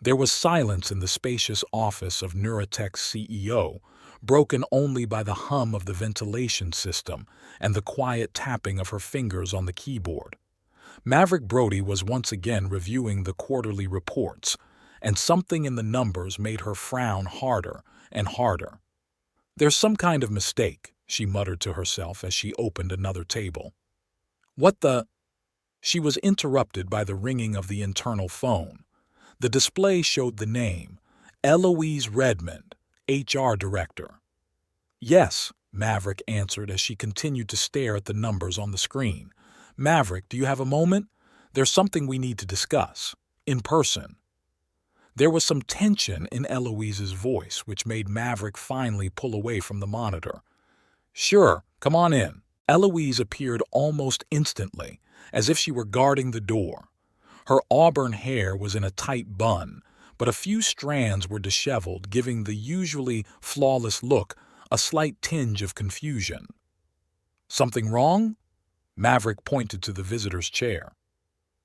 There was silence in the spacious office of Neurotech's CEO, broken only by the hum of the ventilation system and the quiet tapping of her fingers on the keyboard. Maverick Brody was once again reviewing the quarterly reports, and something in the numbers made her frown harder and harder. "There's some kind of mistake," she muttered to herself as she opened another table. "What the—" She was interrupted by the ringing of the internal phone. The display showed the name, Eloise Redmond, HR Director. "Yes," Maverick answered as she continued to stare at the numbers on the screen. "Maverick, do you have a moment? There's something we need to discuss. In person." There was some tension in Eloise's voice, which made Maverick finally pull away from the monitor. "Sure, come on in." Eloise appeared almost instantly, as if she were guarding the door. Her auburn hair was in a tight bun, but a few strands were disheveled, giving the usually flawless look a slight tinge of confusion. "Something wrong?" Maverick pointed to the visitor's chair.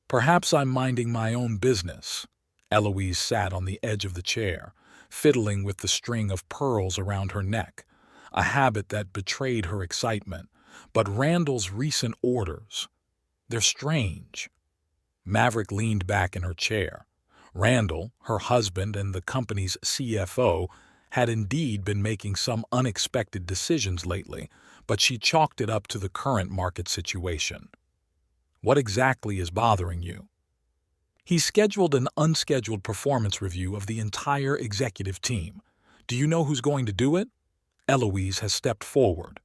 "Perhaps I'm minding my own business." Eloise sat on the edge of the chair, fiddling with the string of pearls around her neck, a habit that betrayed her excitement. "But Randall's recent orders, they're strange." Maverick leaned back in her chair. Randall, her husband and the company's CFO, had indeed been making some unexpected decisions lately, but she chalked it up to the current market situation. "What exactly is bothering you?" "He's scheduled an unscheduled performance review of the entire executive team. Do you know who's going to do it?" Eloise has stepped forward.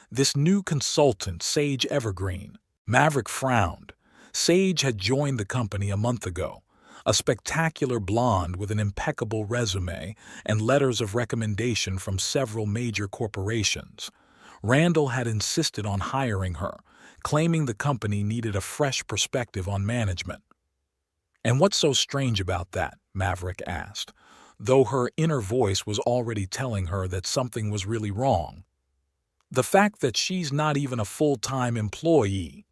"This new consultant, Sage Evergreen." Maverick frowned. Sage had joined the company a month ago, a spectacular blonde with an impeccable resume and letters of recommendation from several major corporations. Randall had insisted on hiring her, claiming the company needed a fresh perspective on management. "And what's so strange about that?" Maverick asked, though her inner voice was already telling her that something was really wrong. "The fact that she's not even a full-time employee."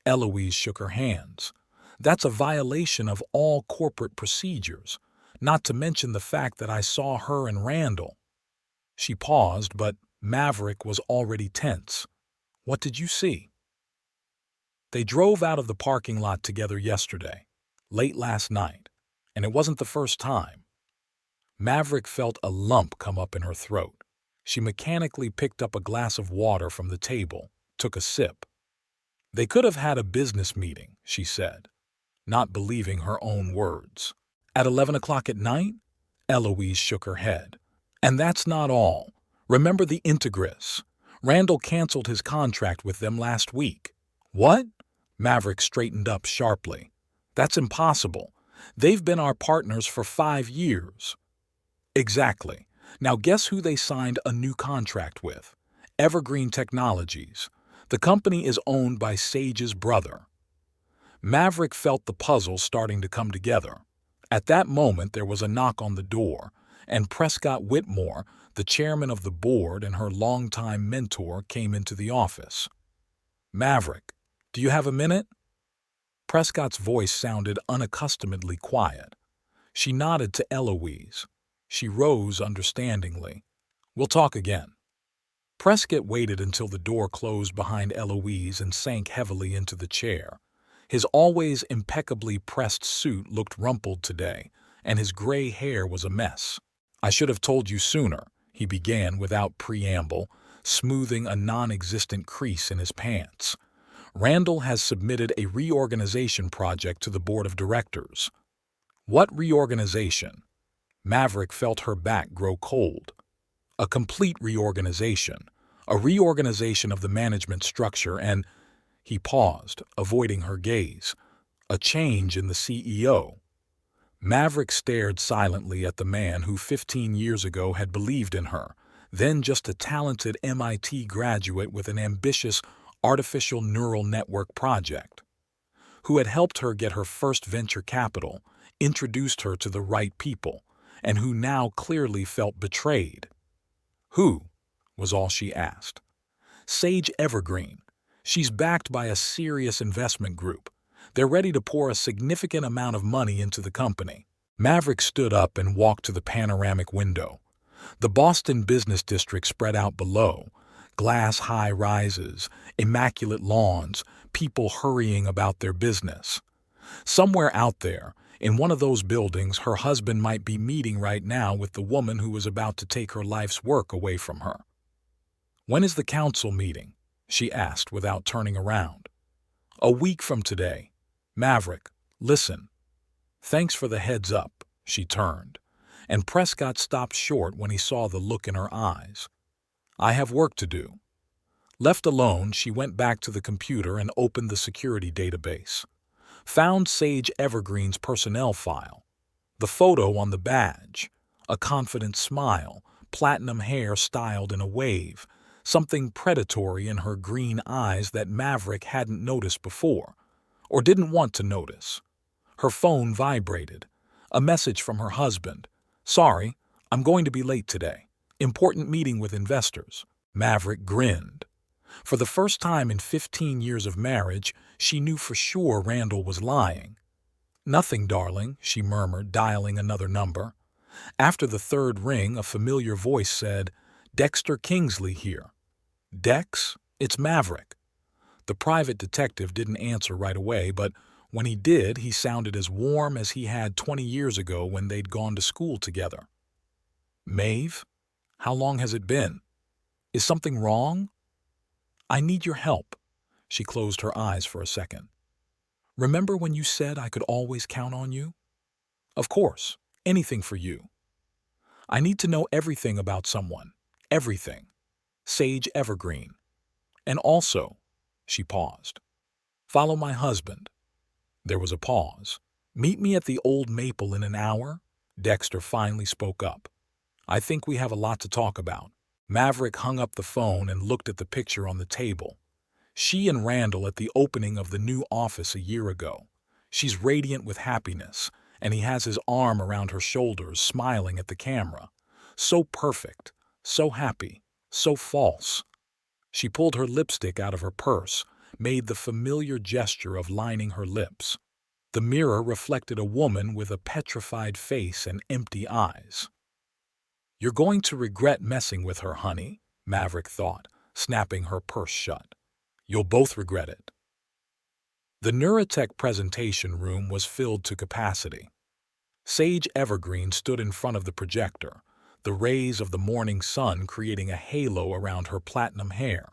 Eloise shook her hands. "That's a violation of all corporate procedures, not to mention the fact that I saw her and Randall." She paused, but Maverick was already tense. "What did you see?" "They drove out of the parking lot together yesterday, late last night, and it wasn't the first time." Maverick felt a lump come up in her throat. She mechanically picked up a glass of water from the table, took a sip. "They could have had a business meeting," she said, not believing her own words. "At 11 o'clock at night?" Eloise shook her head. "And that's not all. Remember the Integris? Randall canceled his contract with them last week." "What?" Maverick straightened up sharply. "That's impossible. They've been our partners for 5 years." "Exactly. Now guess who they signed a new contract with? Evergreen Technologies. The company is owned by Sage's brother." Maverick felt the puzzle starting to come together. At that moment there was a knock on the door, and Prescott Whitmore, the chairman of the board and her longtime mentor, came into the office. "Maverick, do you have a minute?" Prescott's voice sounded unaccustomedly quiet. She nodded to Eloise. She rose understandingly. "We'll talk again." Prescott waited until the door closed behind Eloise and sank heavily into the chair. His always impeccably pressed suit looked rumpled today, and his gray hair was a mess. "I should have told you sooner," he began without preamble, smoothing a non-existent crease in his pants. "Randall has submitted a reorganization project to the board of directors." "What reorganization?" Maverick felt her back grow cold. "A complete reorganization. A reorganization of the management structure and—" He paused, avoiding her gaze. "A change in the CEO." Maverick stared silently at the man who 15 years ago had believed in her, then just a talented MIT graduate with an ambitious artificial neural network project, who had helped her get her first venture capital, introduced her to the right people, and who now clearly felt betrayed. "Who?" was all she asked. "Sage Evergreen. She's backed by a serious investment group. They're ready to pour a significant amount of money into the company." Maverick stood up and walked to the panoramic window. The Boston business district spread out below, glass high rises, immaculate lawns, people hurrying about their business. Somewhere out there, in one of those buildings, her husband might be meeting right now with the woman who was about to take her life's work away from her. "When is the council meeting?" she asked without turning around. "A week from today. Maverick, listen." "Thanks for the heads up," she turned, and Prescott stopped short when he saw the look in her eyes. "I have work to do." Left alone, she went back to the computer and opened the security database. Found Sage Evergreen's personnel file. The photo on the badge. A confident smile, platinum hair styled in a wave, something predatory in her green eyes that Maverick hadn't noticed before, or didn't want to notice. Her phone vibrated. A message from her husband. "Sorry, I'm going to be late today. Important meeting with investors." Maverick grinned. For the first time in 15 years of marriage, she knew for sure Randall was lying. "Nothing, darling," she murmured, dialing another number. After the third ring, a familiar voice said, "Dexter Kingsley here." "Dex, it's Maverick." The private detective didn't answer right away, but when he did, he sounded as warm as he had 20 years ago when they'd gone to school together. "Maeve, how long has it been? Is something wrong?" "I need your help." She closed her eyes for a second. "Remember when you said I could always count on you?" "Of course, anything for you." "I need to know everything about someone. Everything. Sage Evergreen. And also," she paused, "follow my husband." There was a pause. "Meet me at the Old Maple in an hour?" Dexter finally spoke up. "I think we have a lot to talk about." Maverick hung up the phone and looked at the picture on the table. She and Randall at the opening of the new office a year ago. She's radiant with happiness, and he has his arm around her shoulders, smiling at the camera. So perfect, so happy, so false. She pulled her lipstick out of her purse, made the familiar gesture of lining her lips. The mirror reflected a woman with a petrified face and empty eyes. "You're going to regret messing with her, honey," Maverick thought, snapping her purse shut. "You'll both regret it." The Neurotech presentation room was filled to capacity. Sage Evergreen stood in front of the projector, the rays of the morning sun creating a halo around her platinum hair.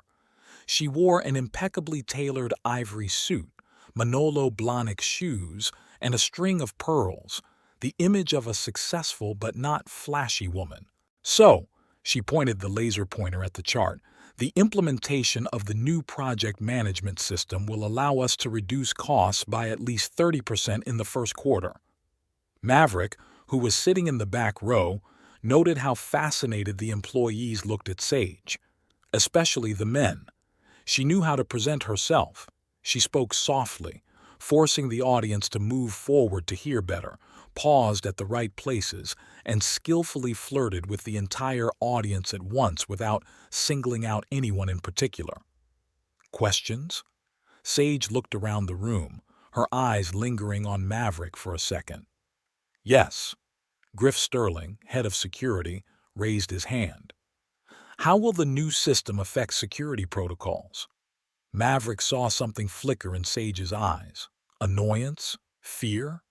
She wore an impeccably tailored ivory suit, Manolo Blahnik shoes, and a string of pearls, the image of a successful but not flashy woman. "So," she pointed the laser pointer at the chart, "the implementation of the new project management system will allow us to reduce costs by at least 30% in the first quarter." Maverick, who was sitting in the back row, noted how fascinated the employees looked at Sage, especially the men. She knew how to present herself. She spoke softly, forcing the audience to move forward to hear better, paused at the right places, and skillfully flirted with the entire audience at once without singling out anyone in particular. "Questions?" Sage looked around the room, her eyes lingering on Maverick for a second. "Yes." Griff Sterling, head of security, raised his hand. "How will the new system affect security protocols?" Maverick saw something flicker in Sage's eyes. Annoyance? Fear?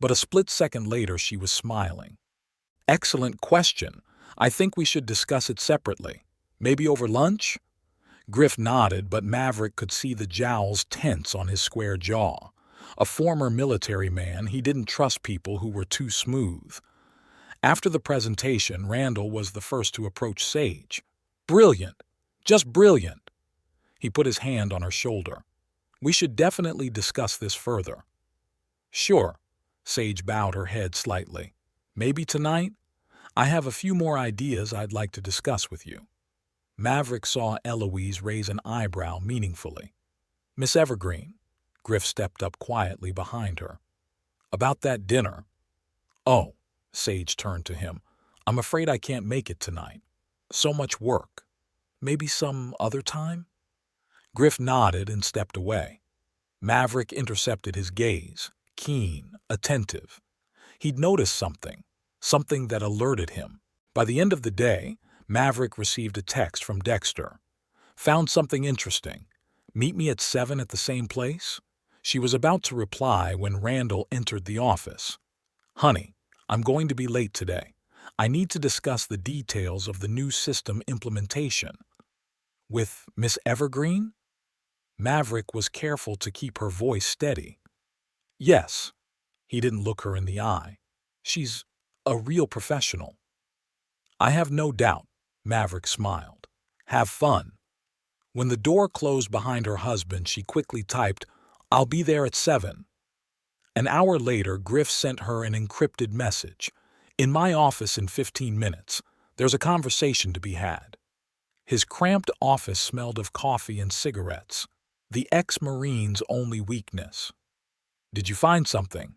But a split second later she was smiling. "Excellent question. I think we should discuss it separately. Maybe over lunch?" Griff nodded, but Maverick could see the jowls tense on his square jaw. A former military man, he didn't trust people who were too smooth. After the presentation, Randall was the first to approach Sage. "Brilliant. Just brilliant." He put his hand on her shoulder. "We should definitely discuss this further." "Sure." Sage bowed her head slightly. "Maybe tonight? I have a few more ideas I'd like to discuss with you." Maverick saw Eloise raise an eyebrow meaningfully. "Miss Evergreen." Griff stepped up quietly behind her. "About that dinner." "Oh," Sage turned to him. "I'm afraid I can't make it tonight. So much work. Maybe some other time?" Griff nodded and stepped away. Maverick intercepted his gaze, keen, attentive. He'd noticed something that alerted him. By the end of the day, Maverick received a text from Dexter. Found something interesting. Meet me at 7 at the same place? She was about to reply when Randall entered the office. Honey, I'm going to be late today. I need to discuss the details of the new system implementation. With Miss Evergreen? Maverick was careful to keep her voice steady. Yes. He didn't look her in the eye. She's a real professional. I have no doubt, Maverick smiled. Have fun. When the door closed behind her husband, she quickly typed, I'll be there at 7. An hour later, Griff sent her an encrypted message. In my office in 15 minutes. There's a conversation to be had. His cramped office smelled of coffee and cigarettes, the ex-Marine's only weakness. Did you find something?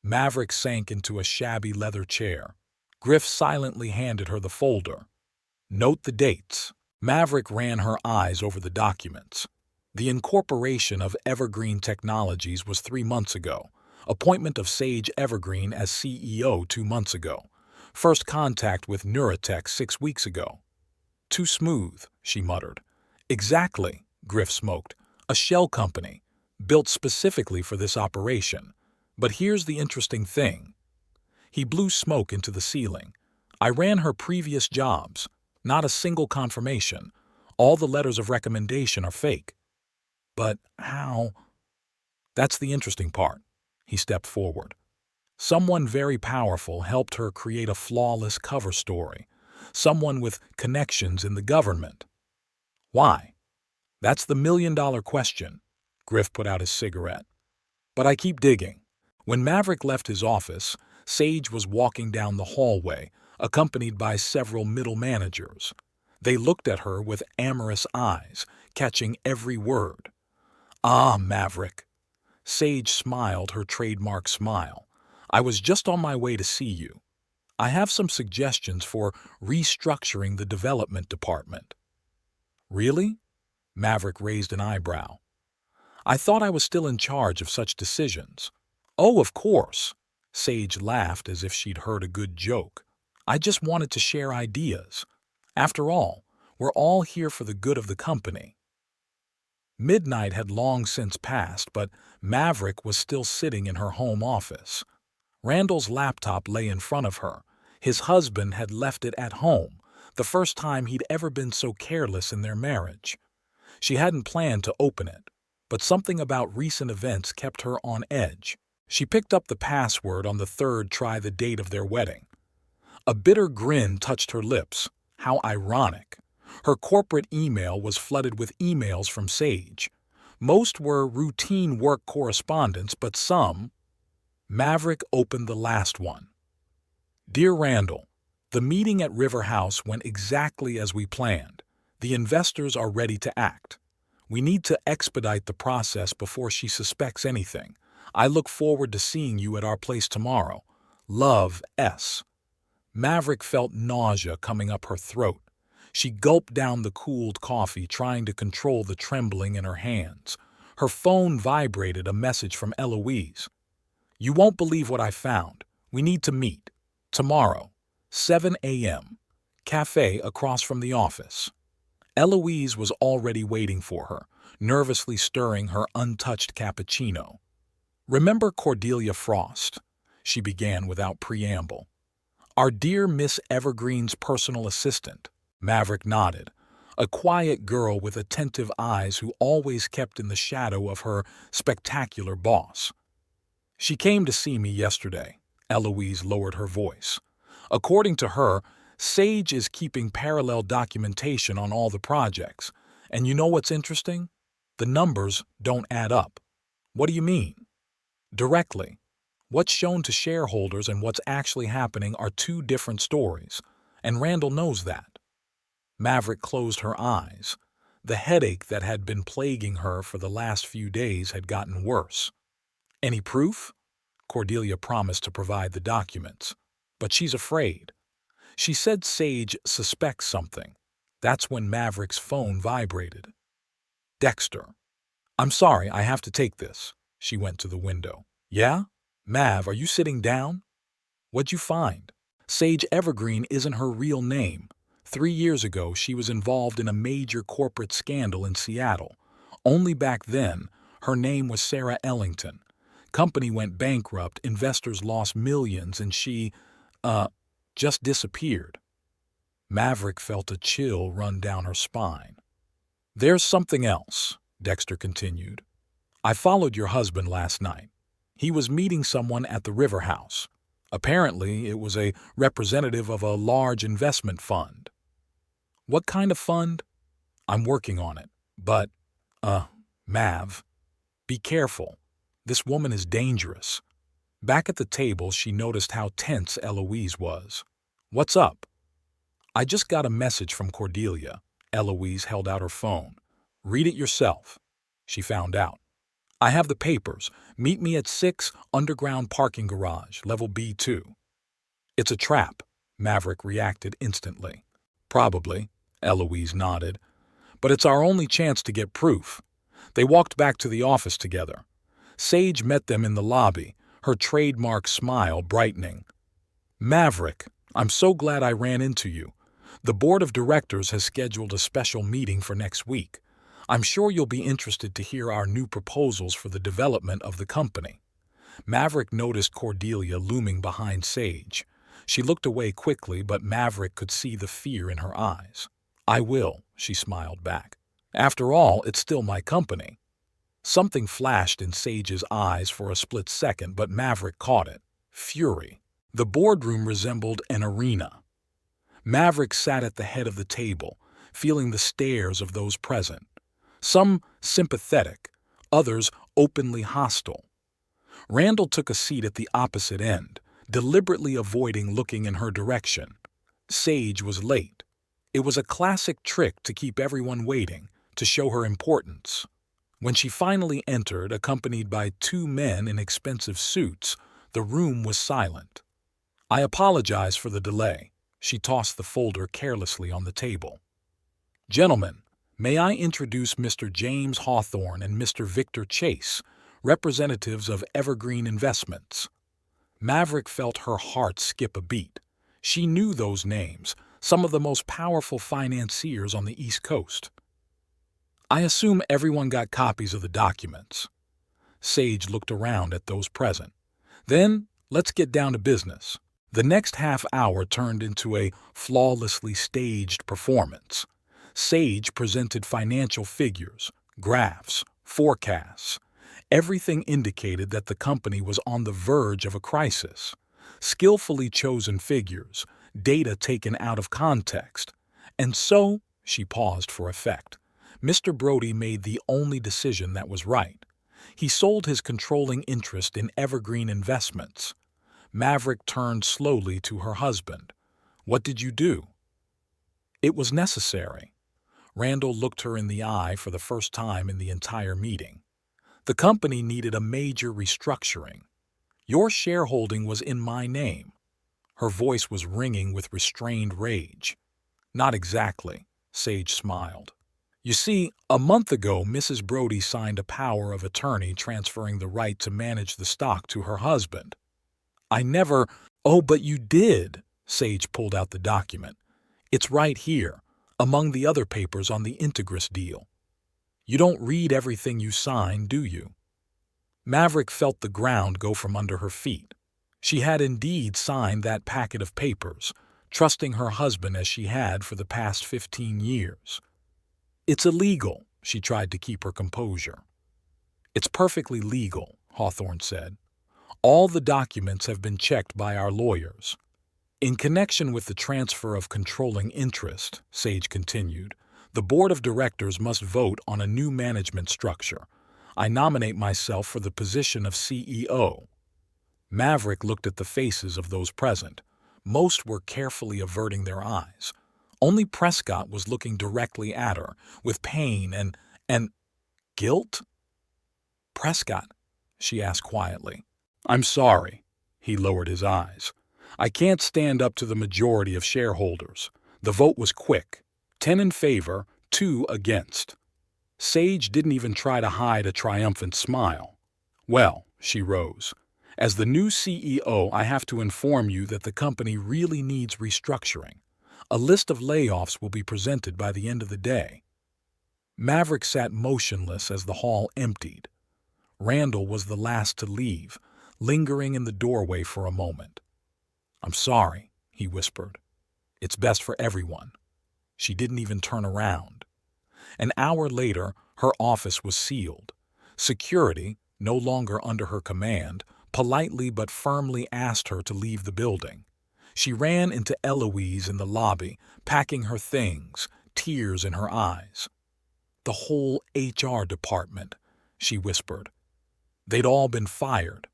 Maverick sank into a shabby leather chair. Griff silently handed her the folder. Note the dates. Maverick ran her eyes over the documents. The incorporation of Evergreen Technologies was 3 months ago. Appointment of Sage Evergreen as CEO 2 months ago. First contact with Neurotech 6 weeks ago. Too smooth, she muttered. Exactly, Griff smoked. A shell company, built specifically for this operation. But here's the interesting thing. He blew smoke into the ceiling. I ran her previous jobs. Not a single confirmation. All the letters of recommendation are fake. But how? That's the interesting part. He stepped forward. Someone very powerful helped her create a flawless cover story. Someone with connections in the government. Why? That's the million-dollar question. Griff put out his cigarette. But I keep digging. When Maverick left his office, Sage was walking down the hallway, accompanied by several middle managers. They looked at her with amorous eyes, catching every word. Ah, Maverick. Sage smiled her trademark smile. I was just on my way to see you. I have some suggestions for restructuring the development department. Really? Maverick raised an eyebrow. I thought I was still in charge of such decisions. Oh, of course. Sage laughed as if she'd heard a good joke. I just wanted to share ideas. After all, we're all here for the good of the company. Midnight had long since passed, but Maverick was still sitting in her home office. Randall's laptop lay in front of her. His husband had left it at home, the first time he'd ever been so careless in their marriage. She hadn't planned to open it, but something about recent events kept her on edge. She picked up the password on the third try the date of their wedding. A bitter grin touched her lips. How ironic. Her corporate email was flooded with emails from Sage. Most were routine work correspondence, but some... Maverick opened the last one. Dear Randall, the meeting at River House went exactly as we planned. The investors are ready to act. We need to expedite the process before she suspects anything. I look forward to seeing you at our place tomorrow. Love, S. Maverick felt nausea coming up her throat. She gulped down the cooled coffee, trying to control the trembling in her hands. Her phone vibrated, a message from Eloise. You won't believe what I found. We need to meet. Tomorrow, 7 a.m. Cafe across from the office. Eloise was already waiting for her, nervously stirring her untouched cappuccino. Remember Cordelia Frost? She began without preamble. Our dear Miss Evergreen's personal assistant. Maverick nodded. A quiet girl with attentive eyes who always kept in the shadow of her spectacular boss. She came to see me yesterday. Eloise lowered her voice. According to her, Sage is keeping parallel documentation on all the projects. And you know what's interesting? The numbers don't add up. What do you mean? Directly. What's shown to shareholders and what's actually happening are two different stories. And Randall knows that. Maverick closed her eyes. The headache that had been plaguing her for the last few days had gotten worse. Any proof? Cordelia promised to provide the documents. But she's afraid. She said Sage suspects something. That's when Maverick's phone vibrated. Dexter. I'm sorry, I have to take this. She went to the window. Yeah? Mav, are you sitting down? What'd you find? Sage Evergreen isn't her real name. 3 years ago, she was involved in a major corporate scandal in Seattle. Only back then, her name was Sarah Ellington. Company went bankrupt, investors lost millions, and she, uh, just disappeared. Maverick felt a chill run down her spine. There's something else, Dexter continued. I followed your husband last night. He was meeting someone at the River House. Apparently, it was a representative of a large investment fund. What kind of fund? I'm working on it. But, Mav, be careful. This woman is dangerous. Back at the table, she noticed how tense Eloise was. What's up? I just got a message from Cordelia. Eloise held out her phone. Read it yourself. She found out. I have the papers. Meet me at 6 Underground Parking Garage, level B2. It's a trap, Maverick reacted instantly. Probably, Eloise nodded. But it's our only chance to get proof. They walked back to the office together. Sage met them in the lobby, her trademark smile brightening. Maverick, I'm so glad I ran into you. The board of directors has scheduled a special meeting for next week. I'm sure you'll be interested to hear our new proposals for the development of the company. Maverick noticed Cordelia looming behind Sage. She looked away quickly, but Maverick could see the fear in her eyes. I will, she smiled back. After all, it's still my company. Something flashed in Sage's eyes for a split second, but Maverick caught it. Fury. The boardroom resembled an arena. Maverick sat at the head of the table, feeling the stares of those present. Some sympathetic, others openly hostile. Randall took a seat at the opposite end, deliberately avoiding looking in her direction. Sage was late. It was a classic trick to keep everyone waiting, to show her importance. When she finally entered, accompanied by 2 men in expensive suits, the room was silent. I apologize for the delay. She tossed the folder carelessly on the table. Gentlemen, may I introduce Mr. James Hawthorne and Mr. Victor Chase, representatives of Evergreen Investments. Maverick felt her heart skip a beat. She knew those names, some of the most powerful financiers on the East Coast. I assume everyone got copies of the documents. Sage looked around at those present. Then, let's get down to business. The next half hour turned into a flawlessly staged performance. Sage presented financial figures, graphs, forecasts. Everything indicated that the company was on the verge of a crisis. Skillfully chosen figures, data taken out of context. And so, she paused for effect. Mr. Brody made the only decision that was right. He sold his controlling interest in Evergreen Investments. Maverick turned slowly to her husband. What did you do? It was necessary. Randall looked her in the eye for the first time in the entire meeting. The company needed a major restructuring. Your shareholding was in my name. Her voice was ringing with restrained rage. Not exactly, Sage smiled. You see, a month ago, Mrs. Brody signed a power of attorney transferring the right to manage the stock to her husband. I never— Oh, but you did, Sage pulled out the document. It's right here, among the other papers on the Integris deal. You don't read everything you sign, do you? Maverick felt the ground go from under her feet. She had indeed signed that packet of papers, trusting her husband as she had for the past 15 years. It's illegal, she tried to keep her composure. It's perfectly legal, Hawthorne said. All the documents have been checked by our lawyers. In connection with the transfer of controlling interest, Sage continued, the board of directors must vote on a new management structure. I nominate myself for the position of CEO. Maverick looked at the faces of those present. Most were carefully averting their eyes. Only Prescott was looking directly at her, with pain and guilt. Prescott, she asked quietly. I'm sorry. He lowered his eyes. I can't stand up to the majority of shareholders. The vote was quick. 10 in favor, 2 against. Sage didn't even try to hide a triumphant smile. Well, she rose. As the new CEO, I have to inform you that the company really needs restructuring. A list of layoffs will be presented by the end of the day. Maverick sat motionless as the hall emptied. Randall was the last to leave, lingering in the doorway for a moment. "I'm sorry," he whispered. "It's best for everyone." She didn't even turn around. An hour later, her office was sealed. Security, no longer under her command, politely but firmly asked her to leave the building. She ran into Eloise in the lobby, packing her things, tears in her eyes. "The whole HR department," she whispered. They'd all been fired.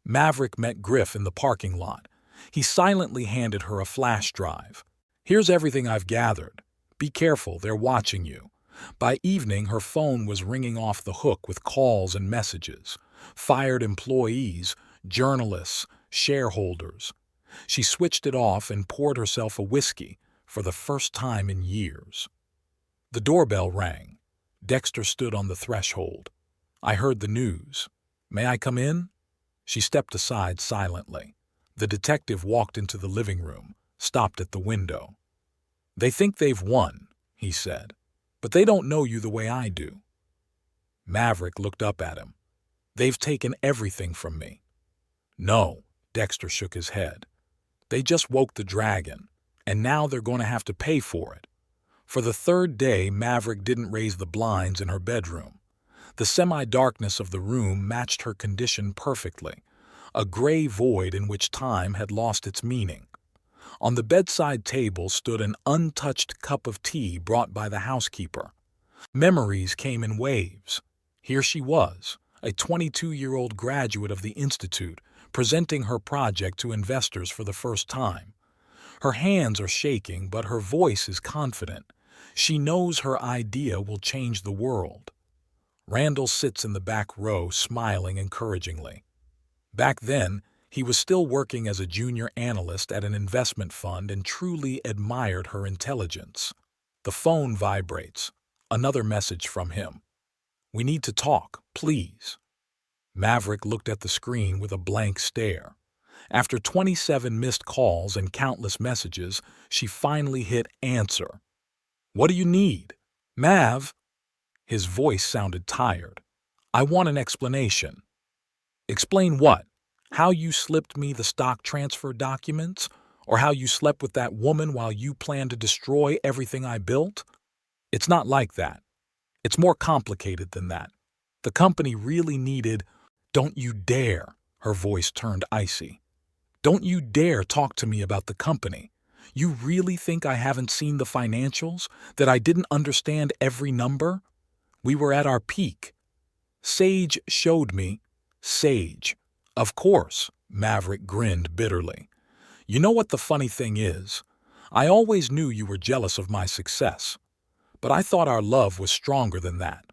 Maverick met Griff in the parking lot. He silently handed her a flash drive. "Here's everything I've gathered. Be careful, they're watching you." By evening, her phone was ringing off the hook with calls and messages. Fired employees, journalists, shareholders. She switched it off and poured herself a whiskey for the first time in years. The doorbell rang. Dexter stood on the threshold. "I heard the news. May I come in?" She stepped aside silently. The detective walked into the living room, stopped at the window. "They think they've won," he said, "but they don't know you the way I do." Maverick looked up at him. "They've taken everything from me." "No," Dexter shook his head. "They just woke the dragon, and now they're going to have to pay for it." For the third day, Maverick didn't raise the blinds in her bedroom. The semi-darkness of the room matched her condition perfectly, a gray void in which time had lost its meaning. On the bedside table stood an untouched cup of tea brought by the housekeeper. Memories came in waves. Here she was, a 22-year-old graduate of the Institute, presenting her project to investors for the first time. Her hands are shaking, but her voice is confident. She knows her idea will change the world. Randall sits in the back row, smiling encouragingly. Back then, he was still working as a junior analyst at an investment fund and truly admired her intelligence. The phone vibrates. Another message from him. "We need to talk, please." Maverick looked at the screen with a blank stare. After 27 missed calls and countless messages, she finally hit answer. "What do you need?" "Mav." His voice sounded tired. "I want an explanation." "Explain what? How you slipped me the stock transfer documents? Or how you slept with that woman while you planned to destroy everything I built?" "It's not like that. It's more complicated than that. The company really needed—" "Don't you dare!" Her voice turned icy. "Don't you dare talk to me about the company. You really think I haven't seen the financials? That I didn't understand every number? We were at our peak. Sage showed me." "Sage. Of course," Maverick grinned bitterly. "You know what the funny thing is? I always knew you were jealous of my success. But I thought our love was stronger than that."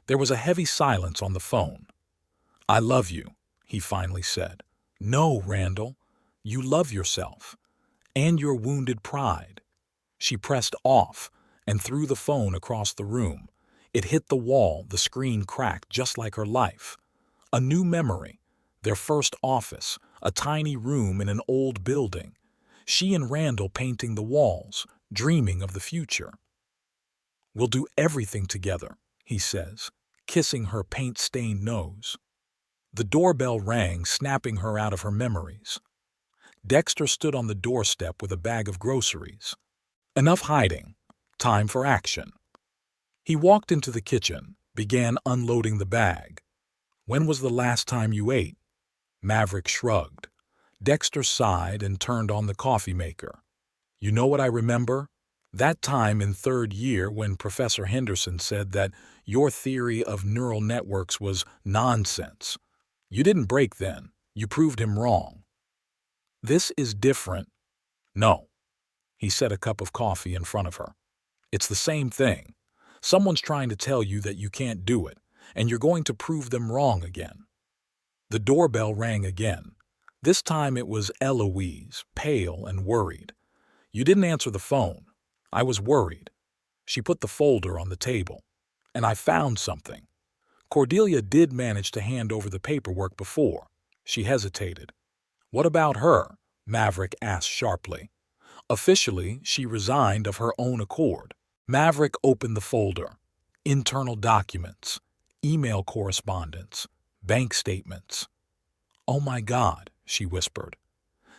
There was a heavy silence on the phone. "I love you," he finally said. "No, Randall. You love yourself. And your wounded pride." She pressed off and threw the phone across the room. It hit the wall, the screen cracked just like her life. A new memory, their first office, a tiny room in an old building. She and Randall painting the walls, dreaming of the future. "We'll do everything together," he says, kissing her paint-stained nose. The doorbell rang, snapping her out of her memories. Dexter stood on the doorstep with a bag of groceries. Enough hiding. Time for action. He walked into the kitchen, began unloading the bag. "When was the last time you ate?" Maverick shrugged. Dexter sighed and turned on the coffee maker. "You know what I remember? That time in third year when Professor Henderson said that your theory of neural networks was nonsense. You didn't break then. You proved him wrong." "This is different." "No." He set a cup of coffee in front of her. "It's the same thing. Someone's trying to tell you that you can't do it, and you're going to prove them wrong again." The doorbell rang again. This time it was Eloise, pale and worried. "You didn't answer the phone. I was worried." She put the folder on the table. "And I found something. Cordelia did manage to hand over the paperwork before. She hesitated. What about her? Maverick asked sharply. Officially, she resigned of her own accord. Maverick opened the folder. Internal documents, email correspondence, bank statements. Oh my God, she whispered.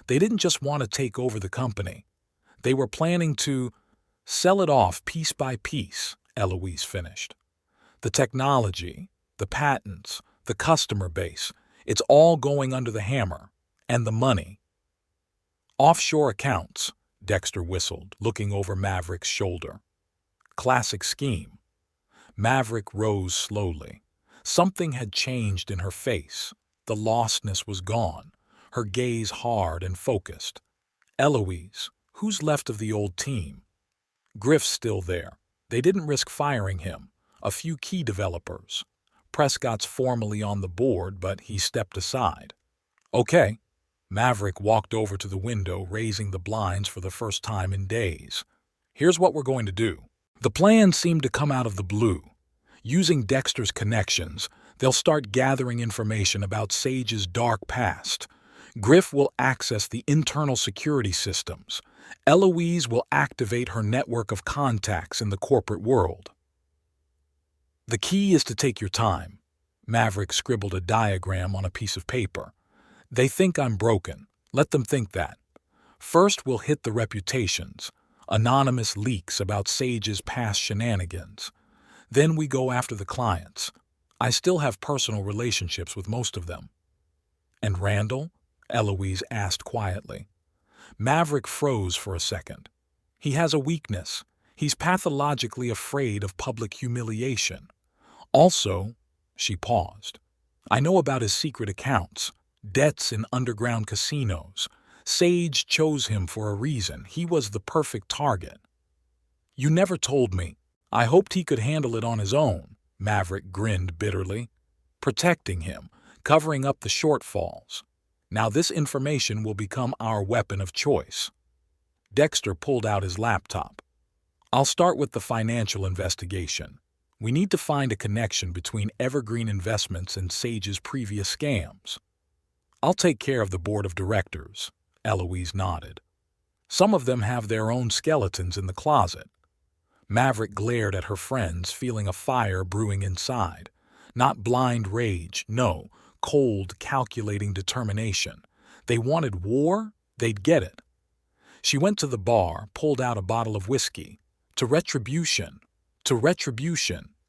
They didn't just want to take over the company. They were planning to sell it off piece by piece, Eloise finished. The technology, the patents, the customer base, it's all going under the hammer. And the money. Offshore accounts, Dexter whistled, looking over Maverick's shoulder. Classic scheme. Maverick rose slowly. Something had changed in her face. The lostness was gone, her gaze hard and focused. Eloise, who's left of the old team? Griff's still there. They didn't risk firing him. A few key developers. Prescott's formally on the board, but he stepped aside. Okay. Maverick walked over to the window, raising the blinds for the first time in days. Here's what we're going to do. The plan seemed to come out of the blue. Using Dexter's connections, they'll start gathering information about Sage's dark past. Griff will access the internal security systems. Eloise will activate her network of contacts in the corporate world. The key is to take your time. Maverick scribbled a diagram on a piece of paper. They think I'm broken. Let them think that. First, we'll hit the reputations, anonymous leaks about Sage's past shenanigans. Then we go after the clients. I still have personal relationships with most of them. And Randall? Eloise asked quietly. Maverick froze for a second. He has a weakness. He's pathologically afraid of public humiliation. Also, she paused. I know about his secret accounts. Debts in underground casinos. Sage chose him for a reason. He was the perfect target. You never told me. I hoped he could handle it on his own, Maverick grinned bitterly. Protecting him, covering up the shortfalls. Now this information will become our weapon of choice. Dexter pulled out his laptop. I'll start with the financial investigation. We need to find a connection between Evergreen Investments and Sage's previous scams. I'll take care of the board of directors, Eloise nodded. Some of them have their own skeletons in the closet. Maverick glared at her friends, feeling a fire brewing inside. Not blind rage, no, cold, calculating determination. They wanted war, they'd get it. She went to the bar, pulled out a bottle of whiskey. To retribution,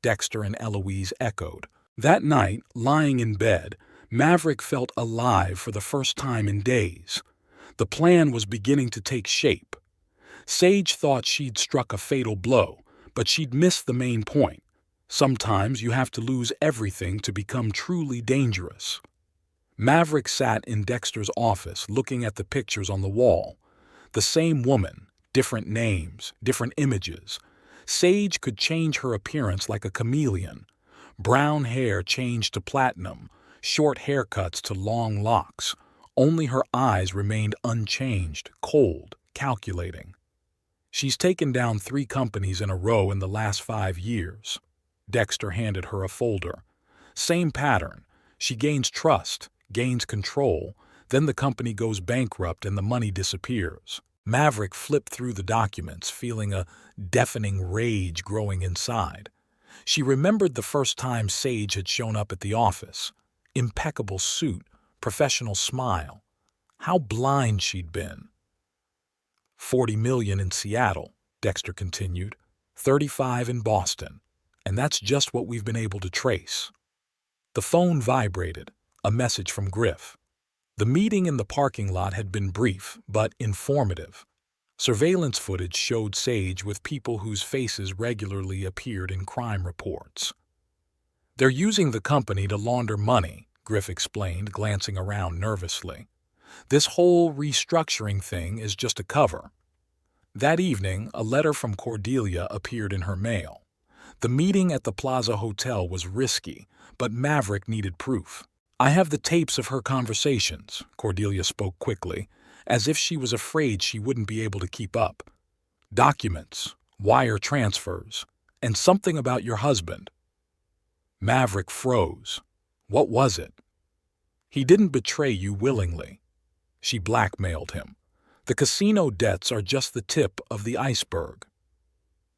Dexter and Eloise echoed. That night, lying in bed, Maverick felt alive for the first time in days. The plan was beginning to take shape. Sage thought she'd struck a fatal blow, but she'd missed the main point. Sometimes you have to lose everything to become truly dangerous. Maverick sat in Dexter's office looking at the pictures on the wall. The same woman, different names, different images. Sage could change her appearance like a chameleon. Brown hair changed to platinum, short haircuts to long locks. Only her eyes remained unchanged, cold, calculating. She's taken down 3 companies in a row in the last 5 years. Dexter handed her a folder. Same pattern. She gains trust, gains control, then the company goes bankrupt and the money disappears. Maverick flipped through the documents, feeling a deafening rage growing inside. She remembered the first time Sage had shown up at the office. Impeccable suit, professional smile. How blind she'd been. 40 million in Seattle, Dexter continued, 35 in Boston, and that's just what we've been able to trace. The phone vibrated, a message from Griff. The meeting in the parking lot had been brief, but informative. Surveillance footage showed Sage with people whose faces regularly appeared in crime reports. They're using the company to launder money, Griff explained, glancing around nervously. This whole restructuring thing is just a cover. That evening, a letter from Cordelia appeared in her mail. The meeting at the Plaza Hotel was risky, but Maverick needed proof. I have the tapes of her conversations, Cordelia spoke quickly, as if she was afraid she wouldn't be able to keep up. Documents, wire transfers, and something about your husband. Maverick froze. What was it? He didn't betray you willingly. She blackmailed him. The casino debts are just the tip of the iceberg.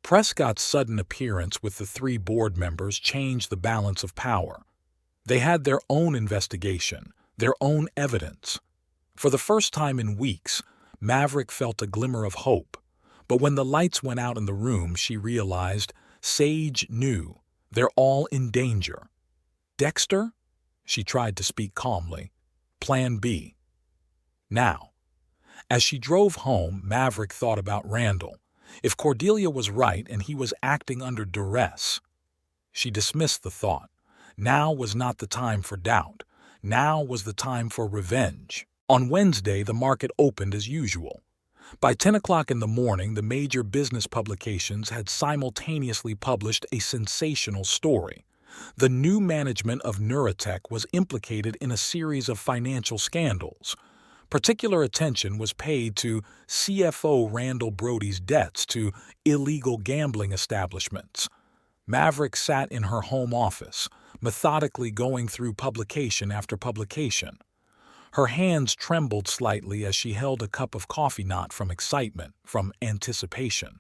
Prescott's sudden appearance with the three board members changed the balance of power. They had their own investigation, their own evidence. For the first time in weeks, Maverick felt a glimmer of hope. But when the lights went out in the room, she realized Sage knew. They're all in danger. Dexter? She tried to speak calmly. Plan B. Now, as she drove home, Maverick thought about Randall. If Cordelia was right and he was acting under duress, she dismissed the thought. Now was not the time for doubt. Now was the time for revenge. On Wednesday, the market opened as usual. By 10 o'clock in the morning, the major business publications had simultaneously published a sensational story. The new management of Neuratech was implicated in a series of financial scandals. Particular attention was paid to CFO Randall Brody's debts to illegal gambling establishments. Maverick sat in her home office, methodically going through publication after publication. Her hands trembled slightly as she held a cup of coffee, not from excitement, from anticipation.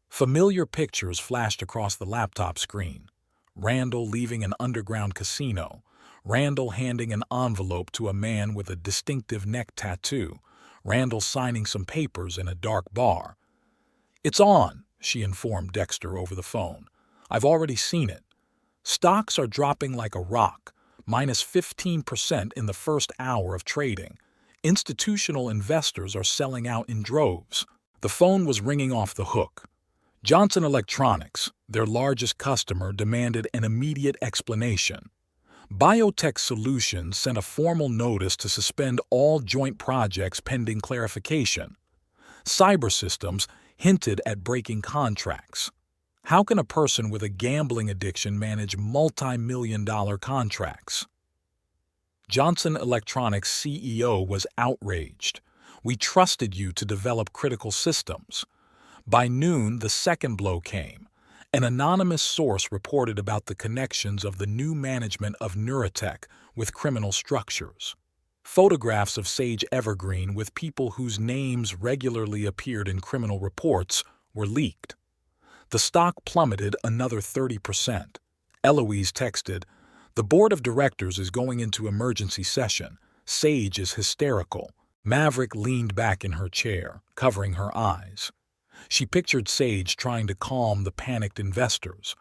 Familiar pictures flashed across the laptop screen. Randall leaving an underground casino, Randall handing an envelope to a man with a distinctive neck tattoo, Randall signing some papers in a dark bar. "It's on," she informed Dexter over the phone. "I've already seen it. Stocks are dropping like a rock, minus 15% in the first hour of trading. Institutional investors are selling out in droves." The phone was ringing off the hook. Johnson Electronics, their largest customer, demanded an immediate explanation. Biotech Solutions sent a formal notice to suspend all joint projects pending clarification. Cybersystems hinted at breaking contracts. How can a person with a gambling addiction manage multi-million-dollar contracts? Johnson Electronics CEO was outraged. "We trusted you to develop critical systems." By noon, the second blow came. An anonymous source reported about the connections of the new management of Neuratech with criminal structures. Photographs of Sage Evergreen with people whose names regularly appeared in criminal reports were leaked. The stock plummeted another 30%. Eloise texted, "The board of directors is going into emergency session. Sage is hysterical." Maverick leaned back in her chair, covering her eyes. She pictured Sage trying to calm the panicked investors,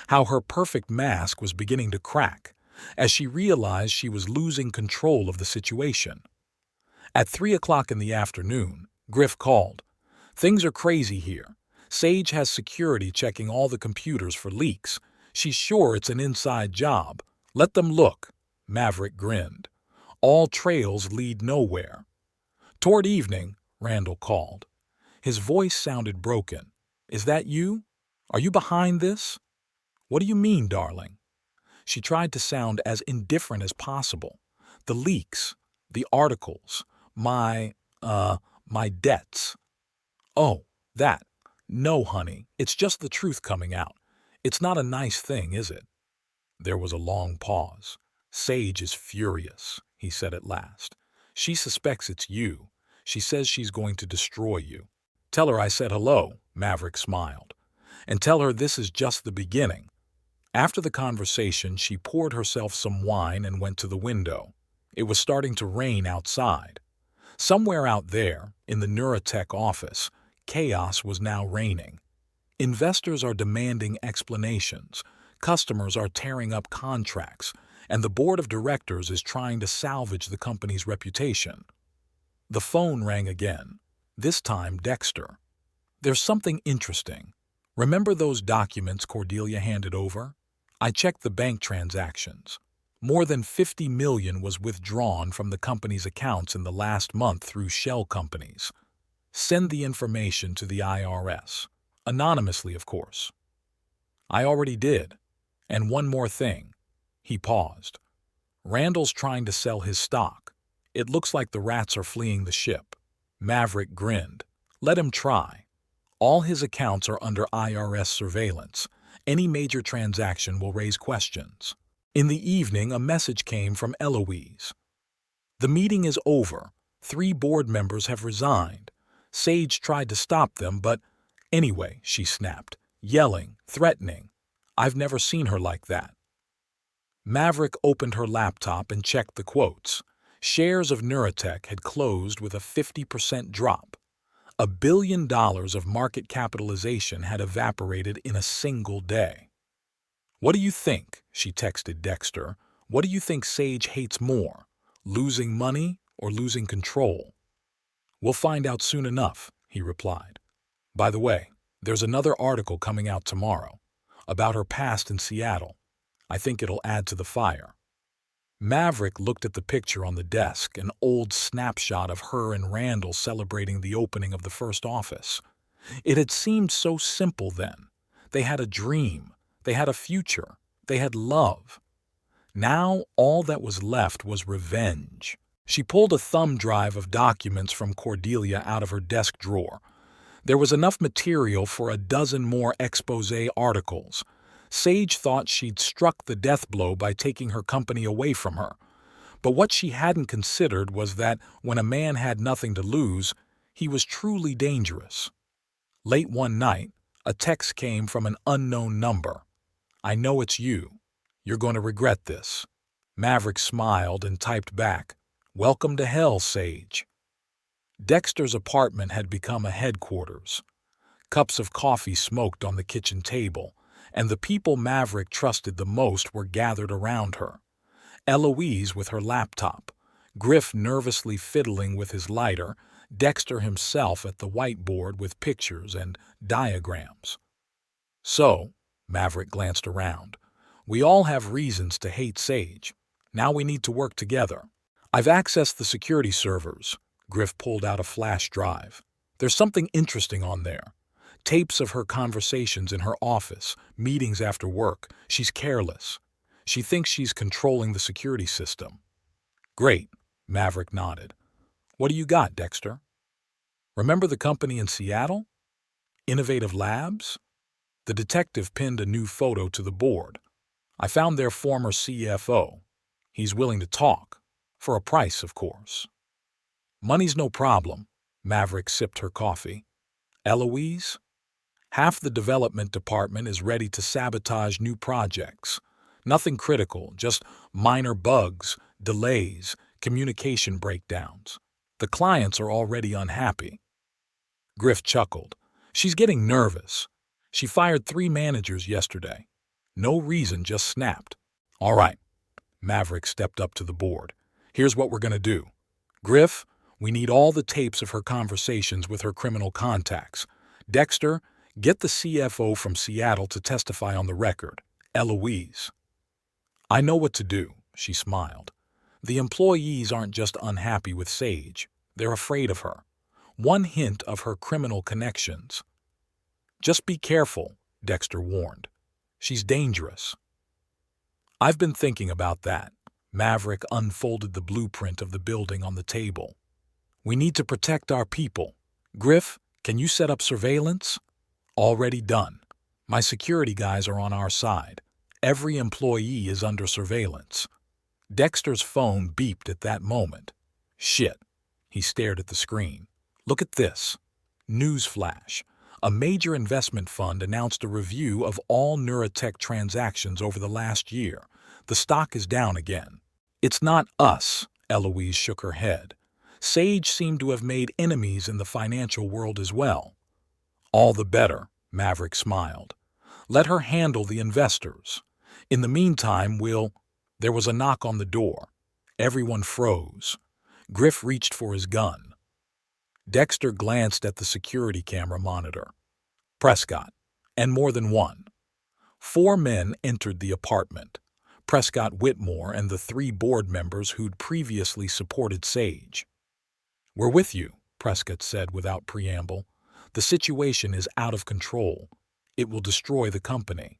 how her perfect mask was beginning to crack, as she realized she was losing control of the situation. At 3 o'clock in the afternoon, Griff called. "Things are crazy here. Sage has security checking all the computers for leaks. She's sure it's an inside job. Let them look." Maverick grinned. "All trails lead nowhere." Toward evening, Randall called. His voice sounded broken. "Is that you? Are you behind this?" "What do you mean, darling?" She tried to sound as indifferent as possible. "The leaks, the articles, my debts." "Oh, that. No, honey, it's just the truth coming out. It's not a nice thing, is it?" There was a long pause. "Sage is furious," he said at last. "She suspects it's you. She says she's going to destroy you." "Tell her I said hello," Maverick smiled. "And tell her this is just the beginning." After the conversation, she poured herself some wine and went to the window. It was starting to rain outside. Somewhere out there, in the Neuratech office, chaos was now reigning. Investors are demanding explanations, customers are tearing up contracts, and the board of directors is trying to salvage the company's reputation. The phone rang again. This time Dexter. "There's something interesting. Remember those documents Cordelia handed over? I checked the bank transactions. More than $50 million was withdrawn from the company's accounts in the last month through shell companies. Send the information to the IRS. Anonymously, of course." "I already did. And one more thing." He paused. "Randall's trying to sell his stock. It looks like the rats are fleeing the ship." Maverick grinned. "Let him try. All his accounts are under IRS surveillance. Any major transaction will raise questions." In the evening, a message came from Eloise. The meeting is over. 3 board members have resigned. Sage tried to stop them, but anyway, she snapped, yelling, threatening. I've never seen her like that. Maverick opened her laptop and checked the quotes. Shares of Neurotech had closed with a 50% drop. $1 billion of market capitalization had evaporated in a single day. What do you think? She texted Dexter. What do you think Sage hates more? Losing money or losing control? We'll find out soon enough, he replied. By the way, there's another article coming out tomorrow about her past in Seattle. I think it'll add to the fire. Maverick looked at the picture on the desk, an old snapshot of her and Randall celebrating the opening of the first office. It had seemed so simple then. They had a dream. They had a future. They had love. Now all that was left was revenge. She pulled a thumb drive of documents from Cordelia out of her desk drawer. There was enough material for a dozen more exposé articles. Sage thought she'd struck the death blow by taking her company away from her. But what she hadn't considered was that when a man had nothing to lose, he was truly dangerous. Late one night, a text came from an unknown number. I know it's you. You're going to regret this. Maverick smiled and typed back, Welcome to hell, Sage. Dexter's apartment had become a headquarters. Cups of coffee smoked on the kitchen table, and the people Maverick trusted the most were gathered around her. Eloise with her laptop, Griff nervously fiddling with his lighter, Dexter himself at the whiteboard with pictures and diagrams. So, Maverick glanced around, we all have reasons to hate Sage. Now we need to work together. I've accessed the security servers. Griff pulled out a flash drive. There's something interesting on there. Tapes of her conversations in her office, meetings after work. She's careless. She thinks she's controlling the security system. Great, Maverick nodded. What do you got, Dexter? Remember the company in Seattle? Innovative Labs? The detective pinned a new photo to the board. I found their former CFO. He's willing to talk. For a price, of course. Money's no problem. Maverick sipped her coffee. Eloise? Half the development department is ready to sabotage new projects. Nothing critical, just minor bugs, delays, communication breakdowns. The clients are already unhappy. Griff chuckled. She's getting nervous. She fired 3 managers yesterday. No reason, just snapped. All right. Maverick stepped up to the board. Here's what we're going to do. Griff, we need all the tapes of her conversations with her criminal contacts. Dexter, get the CFO from Seattle to testify on the record. Eloise. I know what to do, she smiled. The employees aren't just unhappy with Sage. They're afraid of her. One hint of her criminal connections. Just be careful, Dexter warned. She's dangerous. I've been thinking about that. Maverick unfolded the blueprint of the building on the table. We need to protect our people. Griff, can you set up surveillance? Already done. My security guys are on our side. Every employee is under surveillance. Dexter's phone beeped at that moment. Shit. He stared at the screen. Look at this. Newsflash. A major investment fund announced a review of all Neurotech transactions over the last year. The stock is down again. It's not us, Eloise shook her head. Sage seemed to have made enemies in the financial world as well. All the better, Maverick smiled. Let her handle the investors. In the meantime, There was a knock on the door. Everyone froze. Griff reached for his gun. Dexter glanced at the security camera monitor. Prescott, and more than one. 4 men entered the apartment. Prescott Whitmore and the 3 board members who'd previously supported Sage. We're with you, Prescott said without preamble. The situation is out of control. It will destroy the company.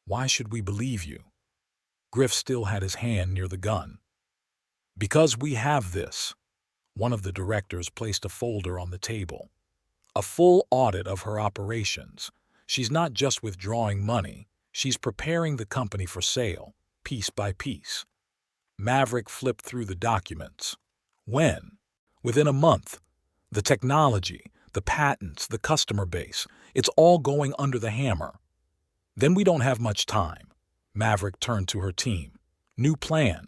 Why should we believe you? Griff still had his hand near the gun. Because we have this. One of the directors placed a folder on the table. A full audit of her operations. She's not just withdrawing money. She's preparing the company for sale, piece by piece. Maverick flipped through the documents. When? Within a month. The technology, the patents, the customer base, it's all going under the hammer. Then we don't have much time. Maverick turned to her team. New plan.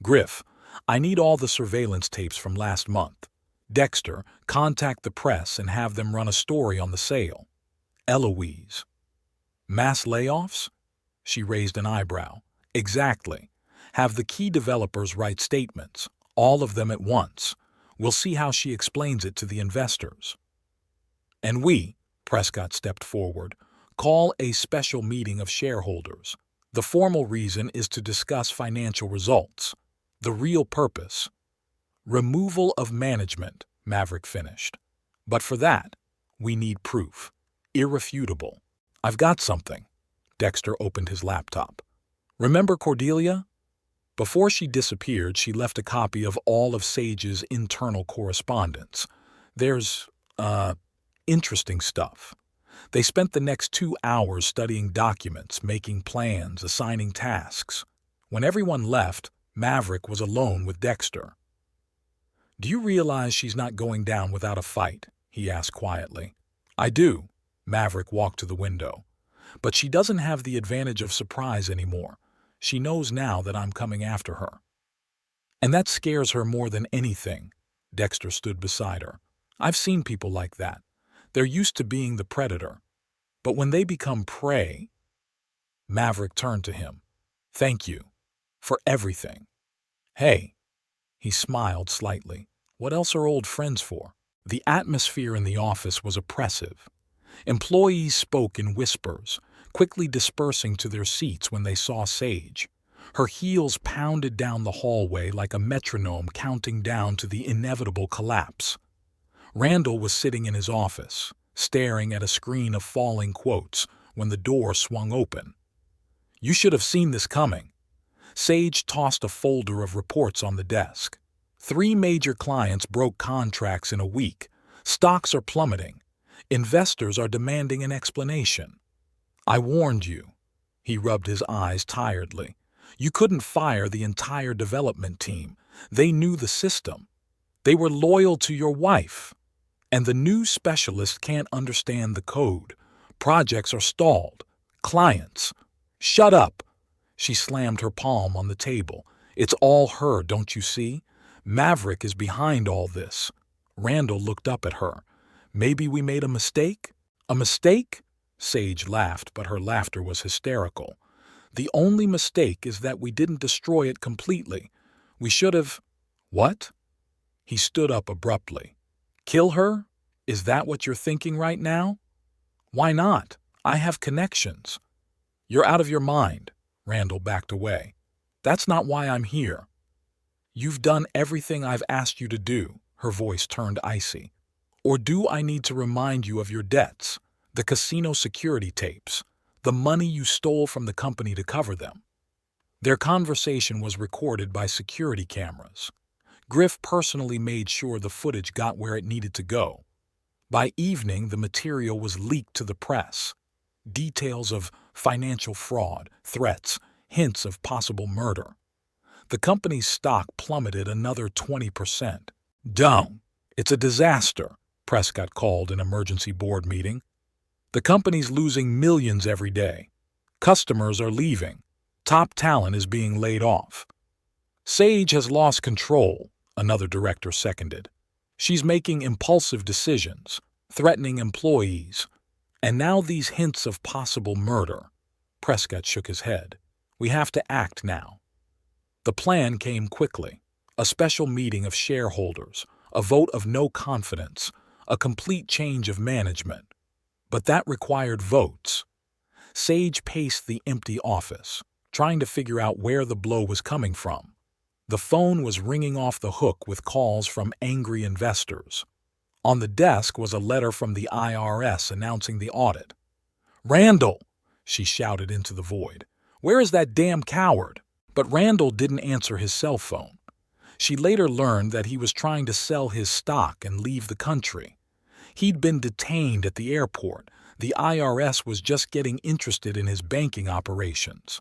Griff, I need all the surveillance tapes from last month. Dexter, contact the press and have them run a story on the sale. Eloise. Mass layoffs? She raised an eyebrow. Exactly. Have the key developers write statements, all of them at once. We'll see how she explains it to the investors. And we, Prescott stepped forward, call a special meeting of shareholders. The formal reason is to discuss financial results. The real purpose. Removal of management, Maverick finished. But for that, we need proof. Irrefutable. I've got something. Dexter opened his laptop. Remember Cordelia? Before she disappeared, she left a copy of all of Sage's internal correspondence. There's, interesting stuff. They spent the next 2 hours studying documents, making plans, assigning tasks. When everyone left, Maverick was alone with Dexter. Do you realize she's not going down without a fight? He asked quietly. I do. Maverick walked to the window. But she doesn't have the advantage of surprise anymore. She knows now that I'm coming after her. And that scares her more than anything. Dexter stood beside her. I've seen people like that. They're used to being the predator. But when they become prey... Maverick turned to him. Thank you. For everything. Hey. He smiled slightly. What else are old friends for? The atmosphere in the office was oppressive. Employees spoke in whispers, quickly dispersing to their seats when they saw Sage. Her heels pounded down the hallway like a metronome counting down to the inevitable collapse. Randall was sitting in his office, staring at a screen of falling quotes when the door swung open. You should have seen this coming. Sage tossed a folder of reports on the desk. 3 major clients broke contracts in a week. Stocks are plummeting. Investors are demanding an explanation. I warned you. He rubbed his eyes tiredly. You couldn't fire the entire development team. They knew the system. They were loyal to your wife. And the new specialist can't understand the code. Projects are stalled. Clients. Shut up. She slammed her palm on the table. It's all her, don't you see? Maverick is behind all this. Randall looked up at her. Maybe we made a mistake? A mistake? Sage laughed, but her laughter was hysterical. The only mistake is that we didn't destroy it completely. We should have... What? He stood up abruptly. Kill her? Is that what you're thinking right now? Why not? I have connections. You're out of your mind. Randall backed away. That's not why I'm here. You've done everything I've asked you to do. Her voice turned icy. Or do I need to remind you of your debts? The casino security tapes, the money you stole from the company to cover them. Their conversation was recorded by security cameras. Griff personally made sure the footage got where it needed to go. By evening, the material was leaked to the press. Details of financial fraud, threats, hints of possible murder. The company's stock plummeted another 20%. Down. It's a disaster, Prescott called an emergency board meeting. The company's losing millions every day. Customers are leaving. Top talent is being laid off. Sage has lost control, another director seconded. She's making impulsive decisions, threatening employees. And now these hints of possible murder. Prescott shook his head. We have to act now. The plan came quickly. A special meeting of shareholders, a vote of no confidence, a complete change of management. But that required votes. Sage paced the empty office, trying to figure out where the blow was coming from. The phone was ringing off the hook with calls from angry investors. On the desk was a letter from the IRS announcing the audit. Randall, she shouted into the void. Where is that damn coward? But Randall didn't answer his cell phone. She later learned that he was trying to sell his stock and leave the country. He'd been detained at the airport. The IRS was just getting interested in his banking operations.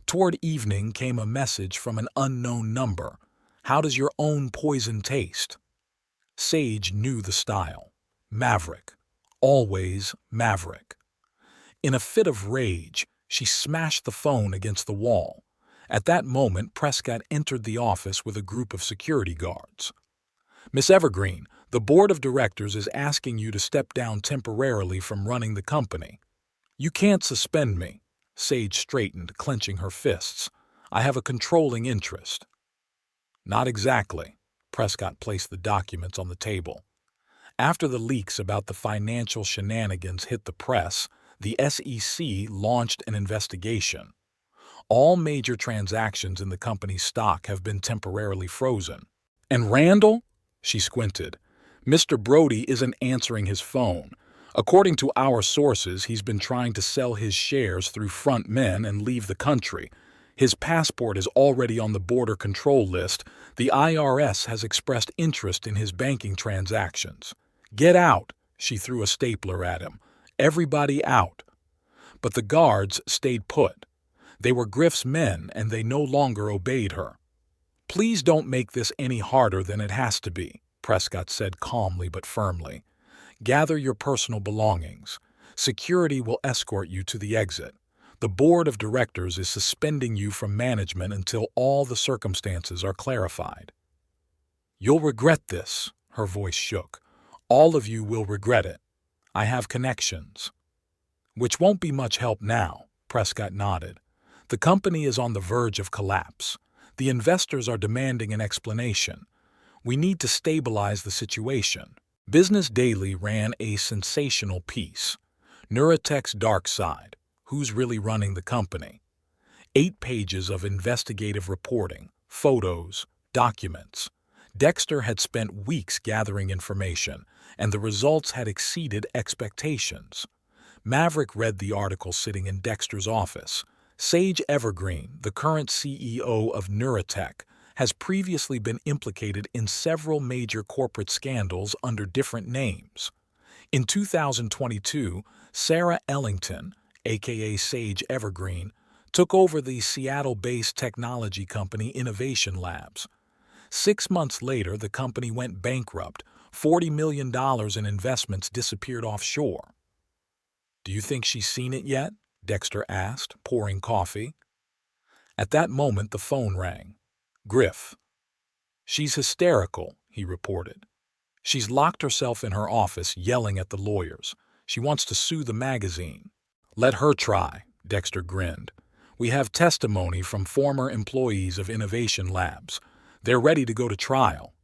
Toward evening came a message from an unknown number. "How does your own poison taste?" Sage knew the style. Maverick. Always Maverick. In a fit of rage, she smashed the phone against the wall. At that moment, Prescott entered the office with a group of security guards. "Miss Evergreen, the board of directors is asking you to step down temporarily from running the company." "You can't suspend me." Sage straightened, clenching her fists. "I have a controlling interest." "Not exactly." Prescott placed the documents on the table. After the leaks about the financial shenanigans hit the press, the SEC launched an investigation. All major transactions in the company's stock have been temporarily frozen. "And Randall?" She squinted. "Mr. Brody isn't answering his phone. According to our sources, he's been trying to sell his shares through front men and leave the country. His passport is already on the border control list. The IRS has expressed interest in his banking transactions. Get out!" She threw a stapler at him. "Everybody out!" But the guards stayed put. They were Griff's men, and they no longer obeyed her. "Please don't make this any harder than it has to be," Prescott said calmly but firmly. "Gather your personal belongings. Security will escort you to the exit. The board of directors is suspending you from management until all the circumstances are clarified." "You'll regret this," her voice shook. "All of you will regret it. I have connections." "Which won't be much help now," Prescott nodded. "The company is on the verge of collapse. The investors are demanding an explanation. We need to stabilize the situation." Business Daily ran a sensational piece. Neurotech's dark side. Who's really running the company? 8 pages of investigative reporting, photos, documents. Dexter had spent weeks gathering information, and the results had exceeded expectations. Maverick read the article sitting in Dexter's office. Sage Evergreen, the current CEO of Neurotech, has previously been implicated in several major corporate scandals under different names. In 2022, Sarah Ellington, aka Sage Evergreen, took over the Seattle-based technology company Innovation Labs. 6 months later, the company went bankrupt. $40 million in investments disappeared offshore. "Do you think she's seen it yet?" Dexter asked, pouring coffee. At that moment, the phone rang. Griff. "She's hysterical," he reported. "She's locked herself in her office, yelling at the lawyers. She wants to sue the magazine." "Let her try," Dexter grinned. "We have testimony from former employees of Innovation Labs. They're ready to go to trial."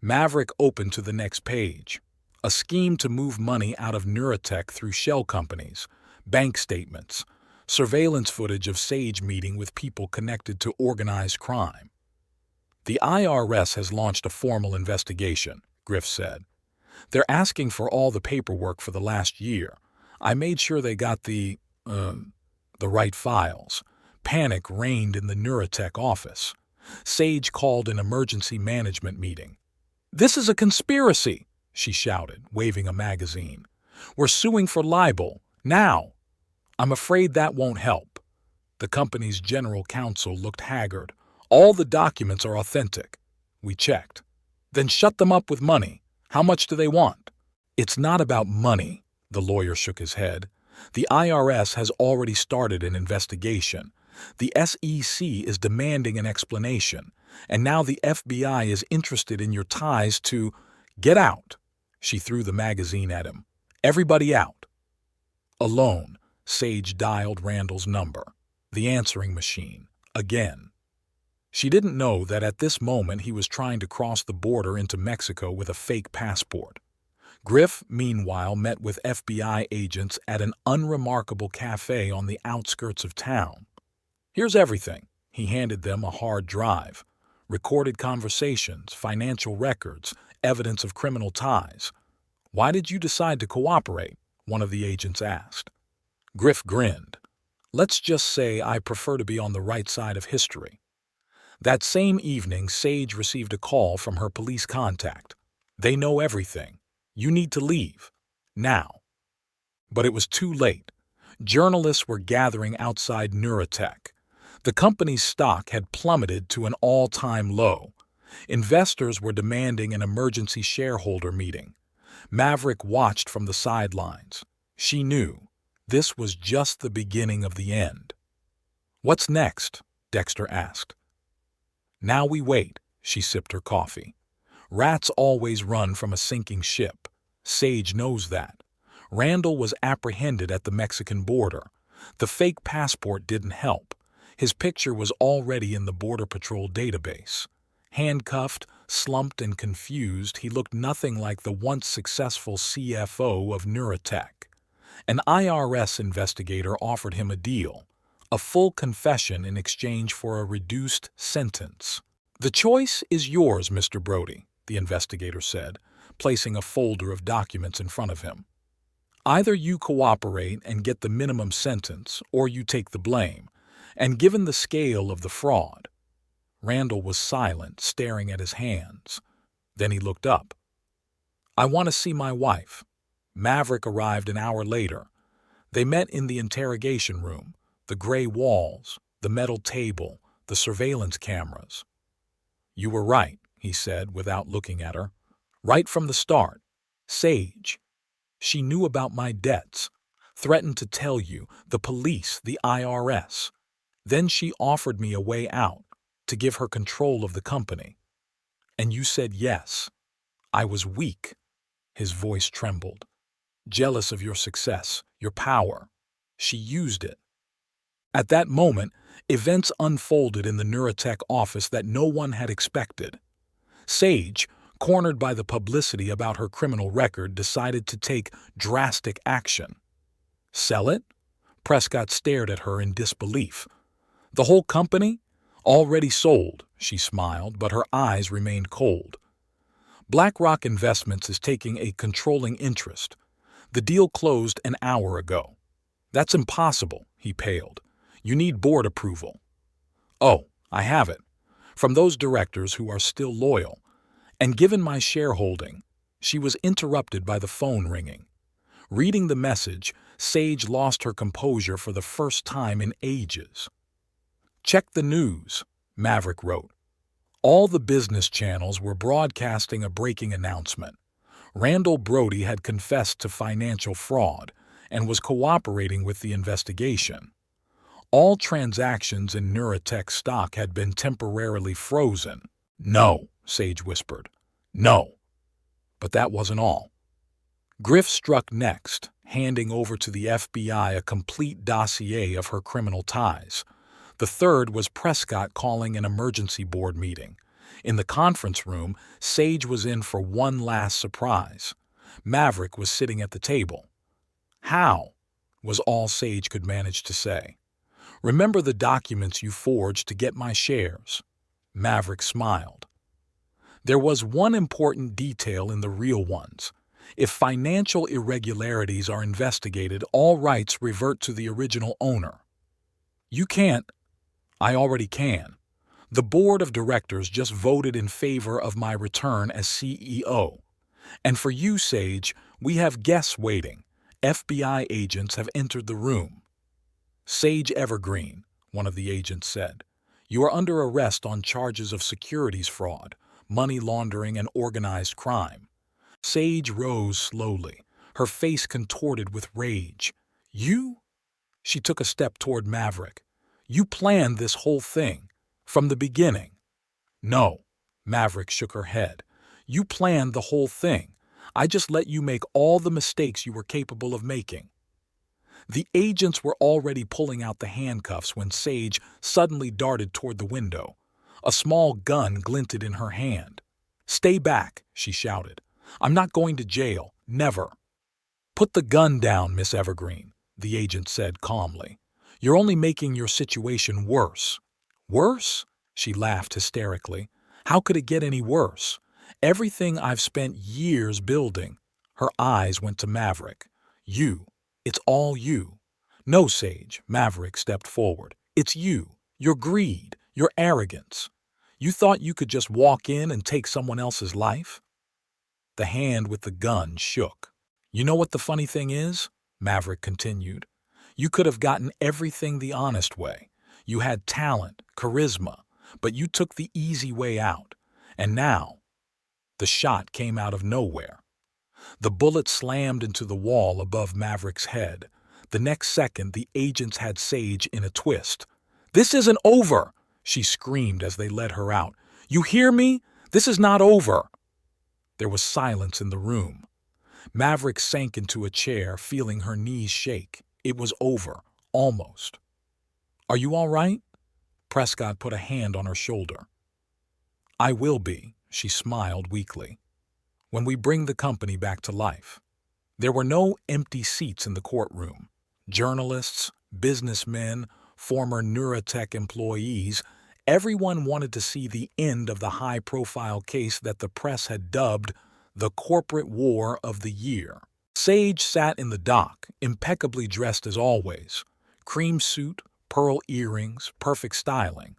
Maverick opened to the next page. A scheme to move money out of Neurotech through shell companies, bank statements, surveillance footage of Sage meeting with people connected to organized crime. "The IRS has launched a formal investigation," Griff said. "They're asking for all the paperwork for the last year. I made sure they got the right files." Panic reigned in the Neurotech office. Sage called an emergency management meeting. "This is a conspiracy," she shouted, waving a magazine. "We're suing for libel. Now!" "I'm afraid that won't help." The company's general counsel looked haggard. "All the documents are authentic." "We checked." "Then shut them up with money. How much do they want?" "It's not about money," the lawyer shook his head. "The IRS has already started an investigation. The SEC is demanding an explanation. And now the FBI is interested in your ties to— Get out." She threw the magazine at him. "Everybody out." Alone, Sage dialed Randall's number. The answering machine. Again. She didn't know that at this moment he was trying to cross the border into Mexico with a fake passport. Griff, meanwhile, met with FBI agents at an unremarkable cafe on the outskirts of town. "Here's everything." He handed them a hard drive. "Recorded conversations, financial records, evidence of criminal ties." "Why did you decide to cooperate?" one of the agents asked. Griff grinned. "Let's just say I prefer to be on the right side of history." That same evening, Sage received a call from her police contact. "They know everything. You need to leave. Now." But it was too late. Journalists were gathering outside Neurotech. The company's stock had plummeted to an all-time low. Investors were demanding an emergency shareholder meeting. Maverick watched from the sidelines. She knew this was just the beginning of the end. "What's next?" Dexter asked. "Now we wait," she sipped her coffee. "Rats always run from a sinking ship. Sage knows that." Randall was apprehended at the Mexican border. The fake passport didn't help. His picture was already in the Border Patrol database. Handcuffed, slumped, and confused, he looked nothing like the once successful CFO of Neuratech. An IRS investigator offered him a deal, a full confession in exchange for a reduced sentence. "The choice is yours, Mr. Brody," the investigator said, placing a folder of documents in front of him. "Either you cooperate and get the minimum sentence, or you take the blame. And given the scale of the fraud—" Randall was silent, staring at his hands. Then he looked up. "I want to see my wife." Maverick arrived an hour later. They met in the interrogation room, the gray walls, the metal table, the surveillance cameras. "You were right," he said without looking at her. "Right from the start. Sage. She knew about my debts, threatened to tell you, the police, the IRS. Then she offered me a way out, to give her control of the company. And you said yes. I was weak." His voice trembled. "Jealous of your success, your power. She used it." At that moment, events unfolded in the Neuratech office that no one had expected. Sage, cornered by the publicity about her criminal record, decided to take drastic action. "Sell it?" Prescott stared at her in disbelief. "The whole company?" "Already sold," she smiled, but her eyes remained cold. "BlackRock Investments is taking a controlling interest. The deal closed an hour ago." "That's impossible," he paled. "You need board approval." "Oh, I have it. From those directors who are still loyal. And given my shareholding—" She was interrupted by the phone ringing. Reading the message, Sage lost her composure for the first time in ages. "Check the news," Maverick wrote. All the business channels were broadcasting a breaking announcement. Randall Brody had confessed to financial fraud and was cooperating with the investigation. All transactions in Neuratech stock had been temporarily frozen. "No," Sage whispered. "No." But that wasn't all. Griff struck next, handing over to the FBI a complete dossier of her criminal ties. The third was Prescott calling an emergency board meeting. In the conference room, Sage was in for one last surprise. Maverick was sitting at the table. "How?" was all Sage could manage to say. "Remember the documents you forged to get my shares?" Maverick smiled. "There was one important detail in the real ones. If financial irregularities are investigated, all rights revert to the original owner." "You can't—" "I already can. The board of directors just voted in favor of my return as CEO. And for you, Sage, we have guests waiting. FBI agents have entered the room." "Sage Evergreen," one of the agents said, "you are under arrest on charges of securities fraud, money laundering, and organized crime." Sage rose slowly, her face contorted with rage. "You?" She took a step toward Maverick. "You planned this whole thing, from the beginning." "No," Maverick shook her head. "You planned the whole thing. I just let you make all the mistakes you were capable of making." The agents were already pulling out the handcuffs when Sage suddenly darted toward the window. A small gun glinted in her hand. "Stay back," she shouted. "I'm not going to jail. Never." "Put the gun down, Miss Evergreen," the agent said calmly. "You're only making your situation worse." "Worse?" She laughed hysterically. "How could it get any worse? Everything I've spent years building." Her eyes went to Maverick. "You. It's all you." "No, Sage," Maverick stepped forward. "It's you. Your greed. Your arrogance. You thought you could just walk in and take someone else's life?" The hand with the gun shook. "You know what the funny thing is?" Maverick continued. "You could have gotten everything the honest way. You had talent, charisma, but you took the easy way out. And now, the shot came out of nowhere. The bullet slammed into the wall above Maverick's head. The next second, the agents had Sage in a twist. "This isn't over!" she screamed as they led her out. "You hear me? This is not over!" There was silence in the room. Maverick sank into a chair, feeling her knees shake. It was over. Almost. "Are you all right?" Prescott put a hand on her shoulder. "I will be," she smiled weakly, "when we bring the company back to life." There were no empty seats in the courtroom. Journalists, businessmen, former Neurotech employees, everyone wanted to see the end of the high-profile case that the press had dubbed the corporate war of the year. Sage sat in the dock, impeccably dressed as always. Cream suit, pearl earrings, perfect styling.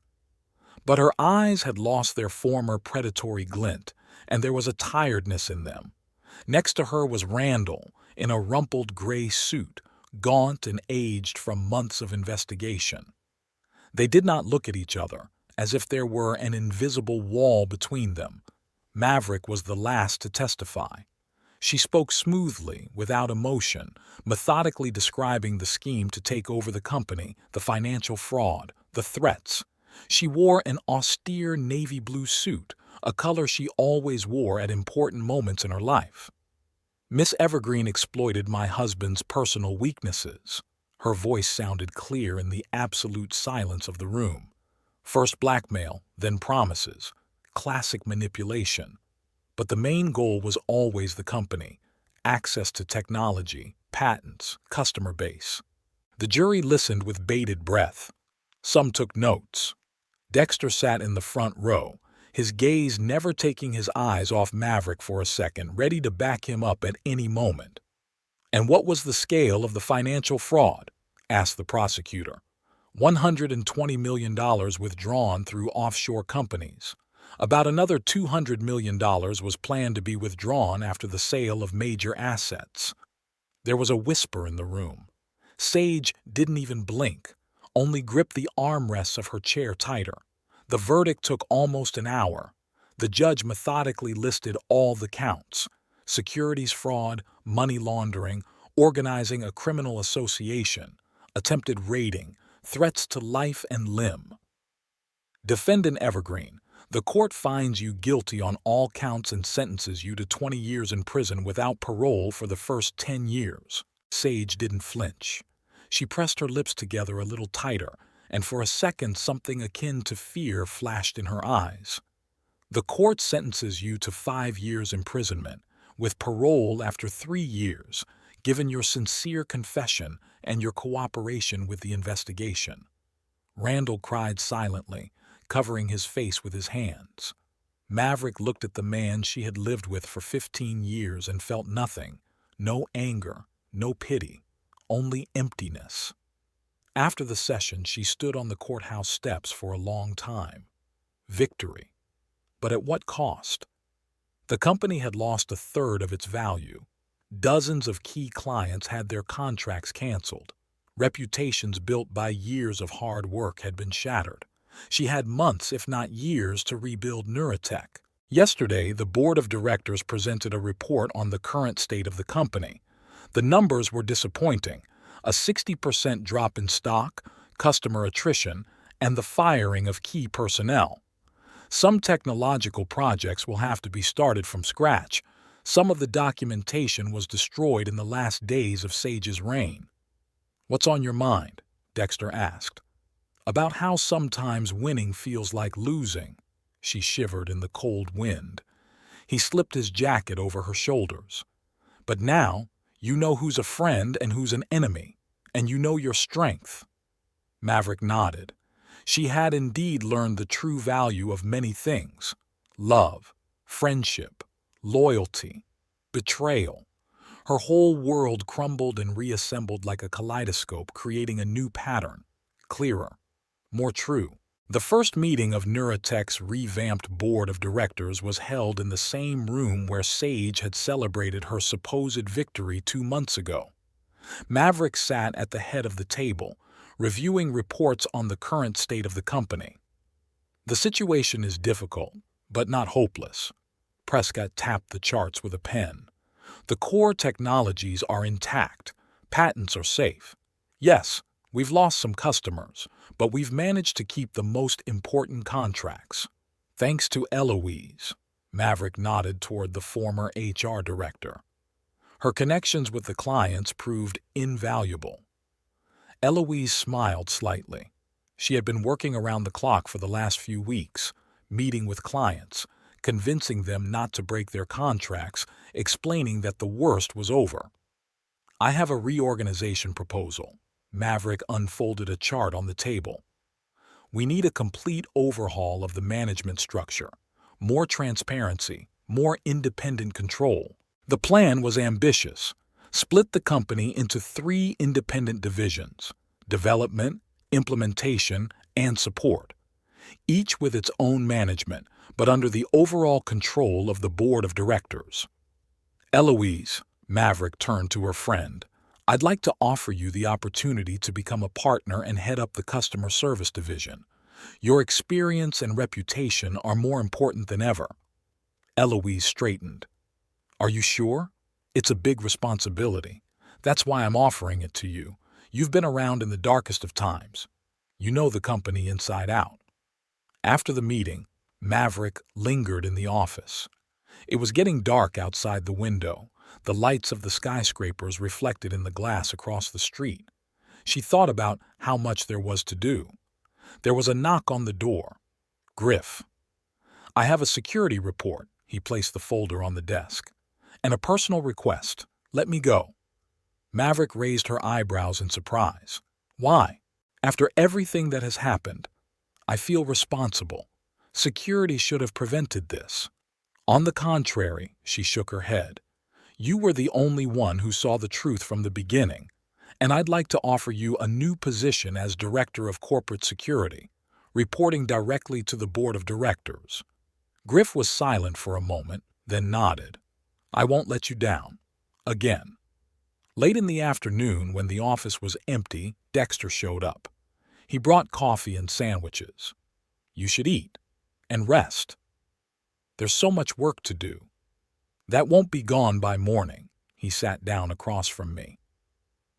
But her eyes had lost their former predatory glint, and there was a tiredness in them. Next to her was Randall, in a rumpled gray suit, gaunt and aged from months of investigation. They did not look at each other, as if there were an invisible wall between them. Maverick was the last to testify. She spoke smoothly, without emotion, methodically describing the scheme to take over the company, the financial fraud, the threats. She wore an austere navy blue suit, a color she always wore at important moments in her life. "Miss Evergreen exploited my husband's personal weaknesses." Her voice sounded clear in the absolute silence of the room. First blackmail, then promises. Classic manipulation. But the main goal was always the company. Access to technology, patents, customer base. The jury listened with bated breath. Some took notes. Dexter sat in the front row, his gaze never taking his eyes off Maverick for a second, ready to back him up at any moment. "And what was the scale of the financial fraud?" asked the prosecutor. $120 million withdrawn through offshore companies. About another $200 million was planned to be withdrawn after the sale of major assets. There was a whisper in the room. Sage didn't even blink, only gripped the armrests of her chair tighter. The verdict took almost an hour. The judge methodically listed all the counts: securities fraud, money laundering, organizing a criminal association, attempted raiding, threats to life and limb. Defendant Evergreen, the court finds you guilty on all counts and sentences you to 20 years in prison without parole for the first 10 years. Sage didn't flinch. She pressed her lips together a little tighter, and for a second something akin to fear flashed in her eyes. The court sentences you to 5 years imprisonment, with parole after 3 years, given your sincere confession and your cooperation with the investigation. Randall cried silently, covering his face with his hands. Maverick looked at the man she had lived with for 15 years and felt nothing, no anger, no pity, only emptiness. After the session, she stood on the courthouse steps for a long time. Victory. But at what cost? The company had lost a third of its value. Dozens of key clients had their contracts canceled. Reputations built by years of hard work had been shattered. She had months, if not years, to rebuild Neurotech. Yesterday, the board of directors presented a report on the current state of the company. The numbers were disappointing: a 60% drop in stock, customer attrition, and the firing of key personnel. Some technological projects will have to be started from scratch. Some of the documentation was destroyed in the last days of Sage's reign. "What's on your mind?" Dexter asked. "About how sometimes winning feels like losing." She shivered in the cold wind. He slipped his jacket over her shoulders. "But now, you know who's a friend and who's an enemy, and you know your strength." Maverick nodded. She had indeed learned the true value of many things: love, friendship, loyalty, betrayal. Her whole world crumbled and reassembled like a kaleidoscope, creating a new pattern, clearer, more true. The first meeting of Neurotech's revamped board of directors was held in the same room where Sage had celebrated her supposed victory 2 months ago. Maverick sat at the head of the table, reviewing reports on the current state of the company. The situation is difficult, but not hopeless. Prescott tapped the charts with a pen. The core technologies are intact. Patents are safe. Yes, we've lost some customers, but we've managed to keep the most important contracts. Thanks to Eloise. Maverick nodded toward the former HR director. Her connections with the clients proved invaluable. Eloise smiled slightly. She had been working around the clock for the last few weeks, meeting with clients, convincing them not to break their contracts, explaining that the worst was over. I have a reorganization proposal. Maverick unfolded a chart on the table. We need a complete overhaul of the management structure, more transparency, more independent control. The plan was ambitious. Split the company into 3 independent divisions: development, implementation, and support, each with its own management, but under the overall control of the board of directors. Eloise, Maverick turned to her friend, I'd like to offer you the opportunity to become a partner and head up the customer service division. Your experience and reputation are more important than ever. Eloise straightened. Are you sure? It's a big responsibility. That's why I'm offering it to you. You've been around in the darkest of times. You know the company inside out. After the meeting, Maverick lingered in the office. It was getting dark outside the window, the lights of the skyscrapers reflected in the glass across the street. She thought about how much there was to do. There was a knock on the door. Griff. I have a security report. He placed the folder on the desk. And a personal request. Let me go. Maverick raised her eyebrows in surprise. Why? After everything that has happened, I feel responsible. Security should have prevented this. On the contrary, she shook her head. You were the only one who saw the truth from the beginning, and I'd like to offer you a new position as Director of Corporate Security, reporting directly to the Board of Directors. Griff was silent for a moment, then nodded. I won't let you down. Again. Late in the afternoon, when the office was empty, Dexter showed up. He brought coffee and sandwiches. You should eat and rest. There's so much work to do. That won't be gone by morning. He sat down across from me.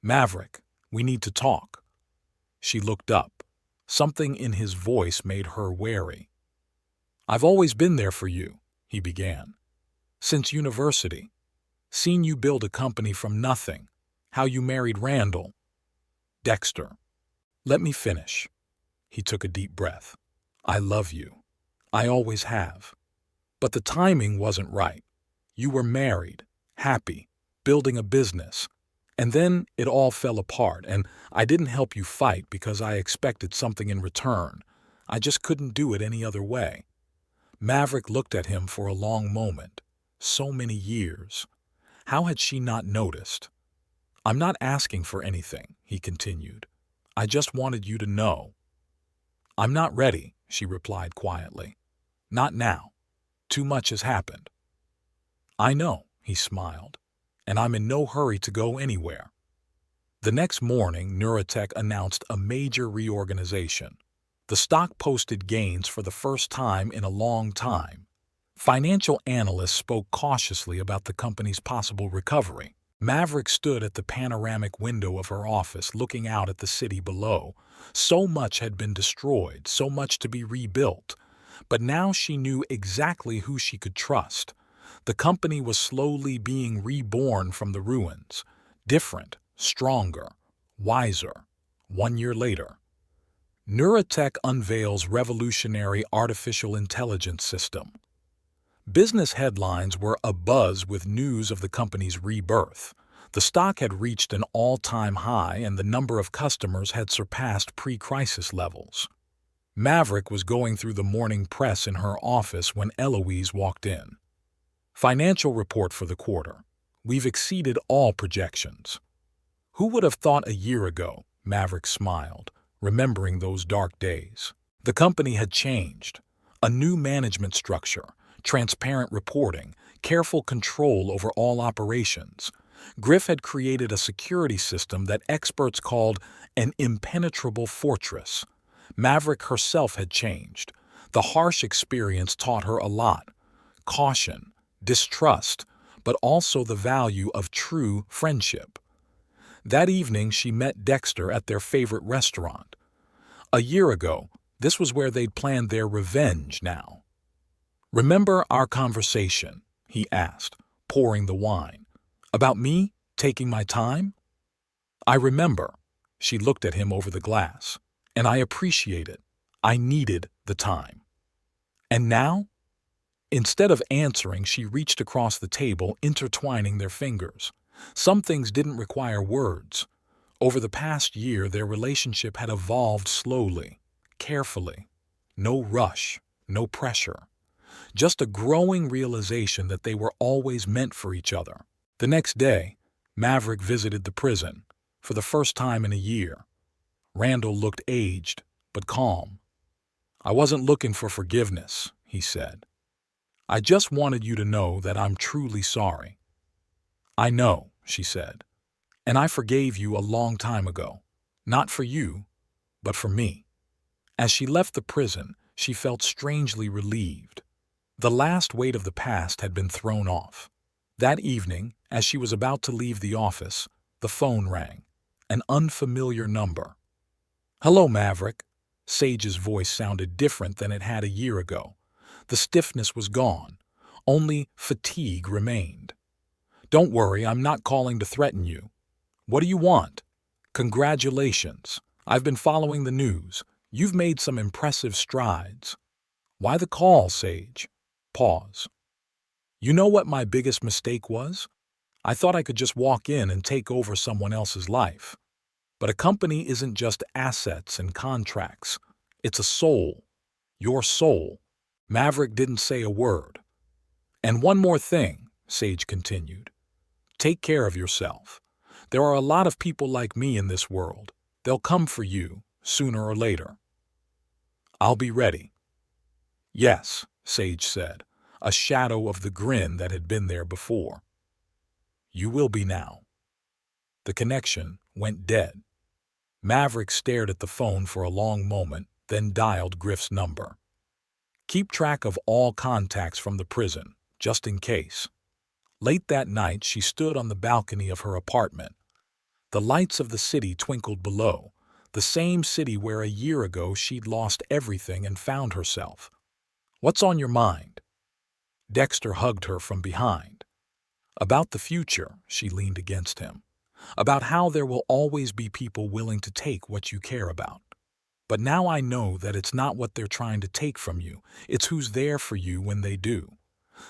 Maverick, we need to talk. She looked up. Something in his voice made her wary. I've always been there for you, he began. Since university. Seen you build a company from nothing. How you married Randall. Dexter. Let me finish. He took a deep breath. I love you. I always have. But the timing wasn't right. You were married, happy, building a business. And then it all fell apart, and I didn't help you fight because I expected something in return. I just couldn't do it any other way. Maverick looked at him for a long moment. So many years. How had she not noticed? I'm not asking for anything, he continued. I just wanted you to know. I'm not ready, she replied quietly. Not now. Too much has happened. I know, he smiled, and I'm in no hurry to go anywhere. The next morning, Neurotech announced a major reorganization. The stock posted gains for the first time in a long time. Financial analysts spoke cautiously about the company's possible recovery. Maverick stood at the panoramic window of her office looking out at the city below. So much had been destroyed, so much to be rebuilt. But now she knew exactly who she could trust. The company was slowly being reborn from the ruins. Different, stronger, wiser. 1 year later. Neurotech unveils revolutionary artificial intelligence system. Business headlines were abuzz with news of the company's rebirth. The stock had reached an all-time high and the number of customers had surpassed pre-crisis levels. Maverick was going through the morning press in her office when Eloise walked in. Financial report for the quarter. We've exceeded all projections. Who would have thought a year ago? Maverick smiled, remembering those dark days. The company had changed. A new management structure, transparent reporting, careful control over all operations. Griff had created a security system that experts called an impenetrable fortress. Maverick herself had changed. The harsh experience taught her a lot: caution, distrust, but also the value of true friendship. That evening, she met Dexter at their favorite restaurant. A year ago, this was where they'd planned their revenge now. "Remember our conversation?" he asked, pouring the wine. "About me taking my time?" "I remember." She looked at him over the glass. "And I appreciate it. I needed the time." "And now?" Instead of answering, she reached across the table, intertwining their fingers. Some things didn't require words. Over the past year, their relationship had evolved slowly, carefully. No rush, no pressure. Just a growing realization that they were always meant for each other. The next day, Maverick visited the prison, for the first time in a year. Randall looked aged, but calm. "I wasn't looking for forgiveness," he said. "I just wanted you to know that I'm truly sorry." "I know," she said, "and I forgave you a long time ago. Not for you, but for me." As she left the prison, she felt strangely relieved. The last weight of the past had been thrown off. That evening, as she was about to leave the office, the phone rang. An unfamiliar number. "Hello, Maverick." Sage's voice sounded different than it had a year ago. The stiffness was gone. Only fatigue remained. "Don't worry, I'm not calling to threaten you." "What do you want?" "Congratulations. I've been following the news. You've made some impressive strides." "Why the call, Sage?" Pause. "You know what my biggest mistake was? I thought I could just walk in and take over someone else's life. But a company isn't just assets and contracts. It's a soul. Your soul." Maverick didn't say a word. "And one more thing," Sage continued. "Take care of yourself. There are a lot of people like me in this world. They'll come for you, sooner or later." "I'll be ready." "Yes," Sage said, a shadow of the grin that had been there before. "You will be now." The connection went dead. Maverick stared at the phone for a long moment, then dialed Griff's number. "Keep track of all contacts from the prison, just in case." Late that night, she stood on the balcony of her apartment. The lights of the city twinkled below, the same city where a year ago she'd lost everything and found herself. "What's on your mind?" Dexter hugged her from behind. "About the future," she leaned against him. "About how there will always be people willing to take what you care about. But now I know that it's not what they're trying to take from you, it's who's there for you when they do."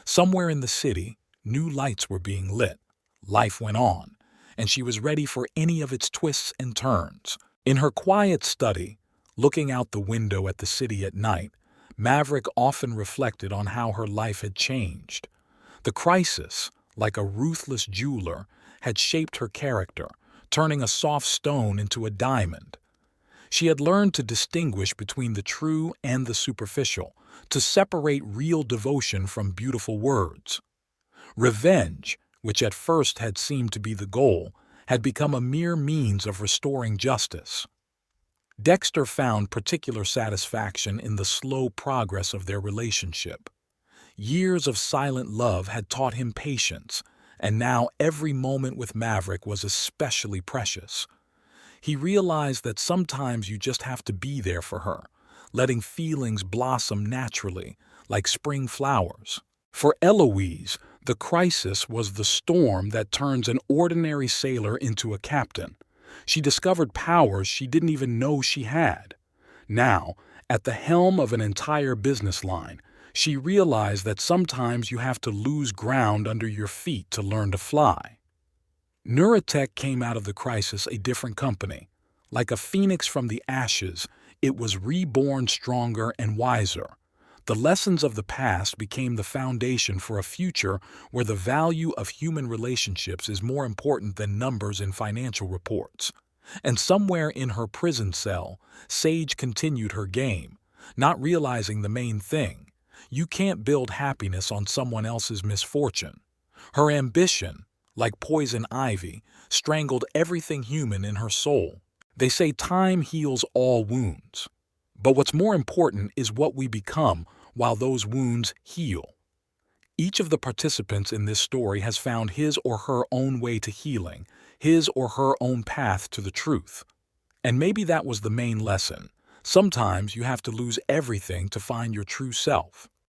Somewhere in the city, new lights were being lit. Life went on, and she was ready for any of its twists and turns. In her quiet study, looking out the window at the city at night, Maverick often reflected on how her life had changed. The crisis, like a ruthless jeweler, had shaped her character, turning a soft stone into a diamond. She had learned to distinguish between the true and the superficial, to separate real devotion from beautiful words. Revenge, which at first had seemed to be the goal, had become a mere means of restoring justice. Dexter found particular satisfaction in the slow progress of their relationship. Years of silent love had taught him patience, and now every moment with Maverick was especially precious. He realized that sometimes you just have to be there for her, letting feelings blossom naturally, like spring flowers. For Eloise, the crisis was the storm that turns an ordinary sailor into a captain. She discovered powers she didn't even know she had. Now, at the helm of an entire business line, she realized that sometimes you have to lose ground under your feet to learn to fly. Neuratech came out of the crisis a different company. Like a phoenix from the ashes, it was reborn stronger and wiser. The lessons of the past became the foundation for a future where the value of human relationships is more important than numbers in financial reports. And somewhere in her prison cell, Sage continued her game, not realizing the main thing: you can't build happiness on someone else's misfortune. Her ambition, like poison ivy, strangled everything human in her soul. They say time heals all wounds. But what's more important is what we become while those wounds heal. Each of the participants in this story has found his or her own way to healing, his or her own path to the truth. And maybe that was the main lesson. Sometimes you have to lose everything to find your true self.